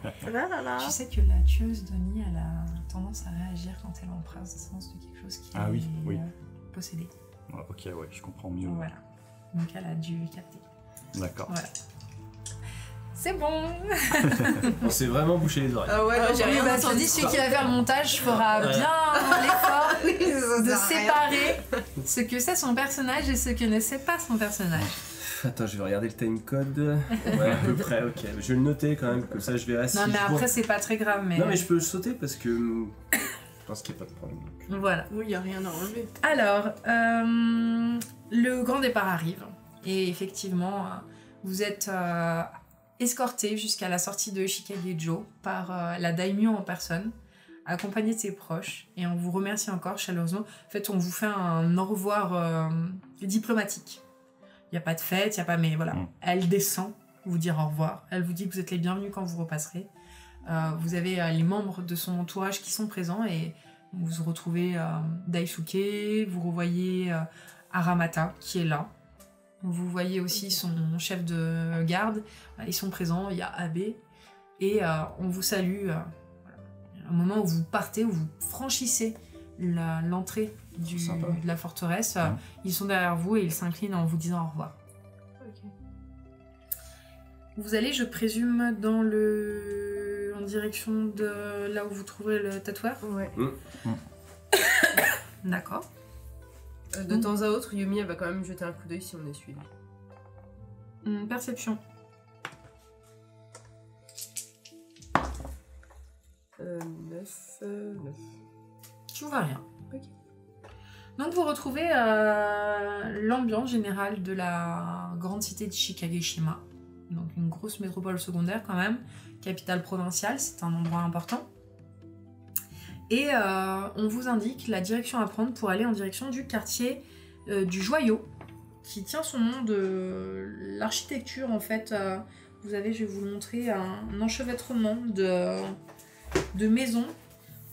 là, là. tu sais que la tueuse Donnie, elle a tendance à réagir quand elle est en présence de quelque chose qui Ah oui, est oui. possédé. Ouais, ok, ouais, je comprends mieux. Voilà. Donc elle a dû capter. D'accord. Voilà. C'est bon. On s'est vraiment bouché les oreilles. Ah ouais, j'ai rien Bah, je te entendu. dis, celui qui va faire le montage fera bien l'effort de séparer ce que c'est son personnage et ce que ne c'est pas son personnage. Attends, je vais regarder le timecode. Ouais, à peu près, ok. Je vais le noter quand même, comme ça je verrai si Non, mais je vois- après, c'est pas très grave. Mais... Non, mais je peux le sauter parce que. Je pense qu'il n'y a pas de problème. Voilà. Oui, y a rien à enlever. Alors, le grand départ arrive. Et effectivement, vous êtes escorté jusqu'à la sortie de Shikagejo par la daimyo en personne, accompagné de ses proches. Et on vous remercie encore chaleureusement. En fait, on vous fait un au revoir diplomatique. Il n'y a pas de fête, il n'y a pas... Mais voilà, elle descend vous dire au revoir. Elle vous dit que vous êtes les bienvenus quand vous repasserez. Vous avez les membres de son entourage qui sont présents et vous retrouvez Daisuke, vous revoyez Aramata qui est là. Vous voyez aussi son chef de garde, ils sont présents, il y a Abe, et on vous salue. Voilà. Au moment où vous partez, où vous franchissez l'entrée de la forteresse, ils sont derrière vous et ils s'inclinent en vous disant au revoir. Ok. Vous allez, je présume, en direction de là où vous trouverez le tatoueur. Ouais. D'accord. De temps à autre, Yumi, elle va quand même jeter un coup d'œil si on est suivi. Perception. 9. Tu vois rien. Ok. Donc vous retrouvez l'ambiance générale de la grande cité de Shikageshima. Donc une grosse métropole secondaire quand même, capitale provinciale, c'est un endroit important. Et on vous indique la direction à prendre pour aller en direction du quartier du Joyau, qui tient son nom de l'architecture en fait vous avez, je vais vous le montrer, un enchevêtrement de maisons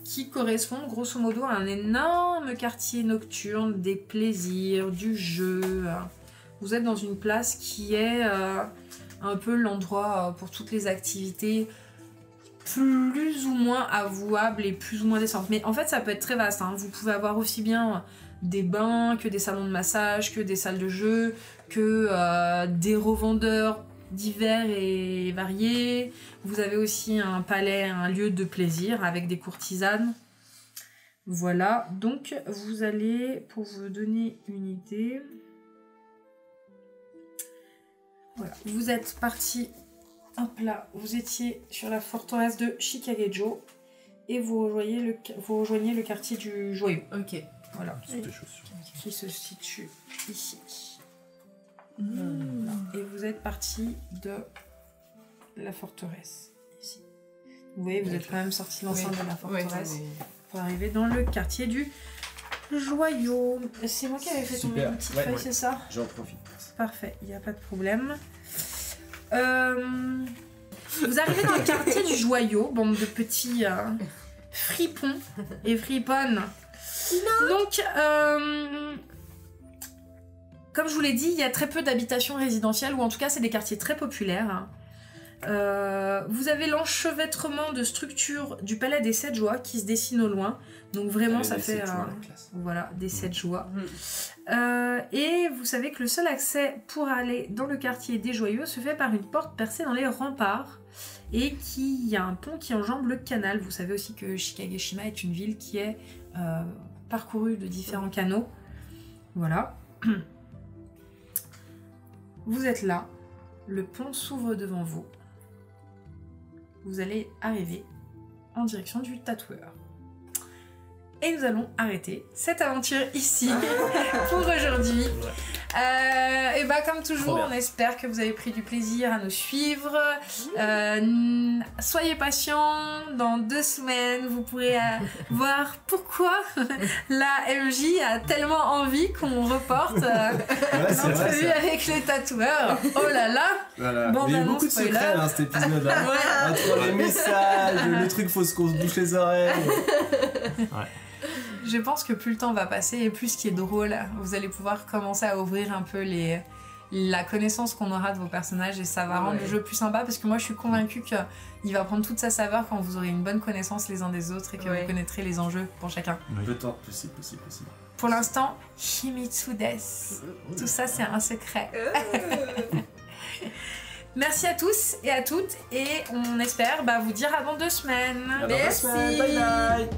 qui correspond grosso modo à un énorme quartier nocturne, des plaisirs, du jeu. Vous êtes dans une place qui est un peu l'endroit pour toutes les activités plus ou moins avouables et plus ou moins décentes. Mais en fait, ça peut être très vaste. Hein. Vous pouvez avoir aussi bien des bains, que des salons de massage, que des salles de jeu, que des revendeurs divers et variés. Vous avez aussi un palais, un lieu de plaisir avec des courtisanes. Voilà, donc vous allez, pour vous donner une idée, voilà, vous êtes parti, hop là, vous étiez sur la forteresse de Shikagejo et vous rejoignez le quartier du Joyau. Ok. Voilà, Sous tes chaussures. qui se situe ici. Voilà. Et vous êtes parti de la forteresse, ici. Vous voyez, vous êtes quand même sorti l'ensemble de la forteresse pour arriver dans le quartier du Joyau. C'est moi qui avais fait tomber Super. une petite Ouais, feuille, ouais. c'est ça? J'en profite. Parfait, il n'y a pas de problème. Vous arrivez dans le quartier du Joyau, bande de petits fripons et friponnes. Donc, comme je vous l'ai dit, il y a très peu d'habitations résidentielles, ou en tout cas c'est des quartiers très populaires. Vous avez l'enchevêtrement de structures du palais des 7 joies qui se dessine au loin. Donc vraiment ça fait voilà, des 7 joies. Et vous savez que le seul accès pour aller dans le quartier des Joyeux se fait par une porte percée dans les remparts et qu'il y a un pont qui enjambe le canal. Vous savez aussi que Shikageshima est une ville qui est parcourue de différents canaux. Voilà. Vous êtes là, le pont s'ouvre devant vous. Vous allez arriver en direction du tatoueur. Et nous allons arrêter cette aventure ici pour aujourd'hui. Et bah comme toujours, on espère que vous avez pris du plaisir à nous suivre. Soyez patients, dans 2 semaines, vous pourrez voir pourquoi la MJ a tellement envie qu'on reporte l'entrevue avec les tatoueurs. Oh là là! Voilà. Bon, il y a eu bah, beaucoup de spoiler. secrets dans cet épisode. Hein. Entre les messages, le truc faut qu'on se bouche les oreilles. Je pense que plus le temps va passer et plus ce qui est drôle, vous allez pouvoir commencer à ouvrir un peu la connaissance qu'on aura de vos personnages et ça va rendre le jeu plus sympa parce que moi je suis convaincue qu'il va prendre toute sa saveur quand vous aurez une bonne connaissance les uns des autres et que vous connaîtrez les enjeux pour chacun. Peut-être, possible. Pour l'instant, Himitsu desu. Tout ça c'est un secret. Merci à tous et à toutes et on espère vous dire à dans 2 semaines. À dans 2 semaines. Bye bye.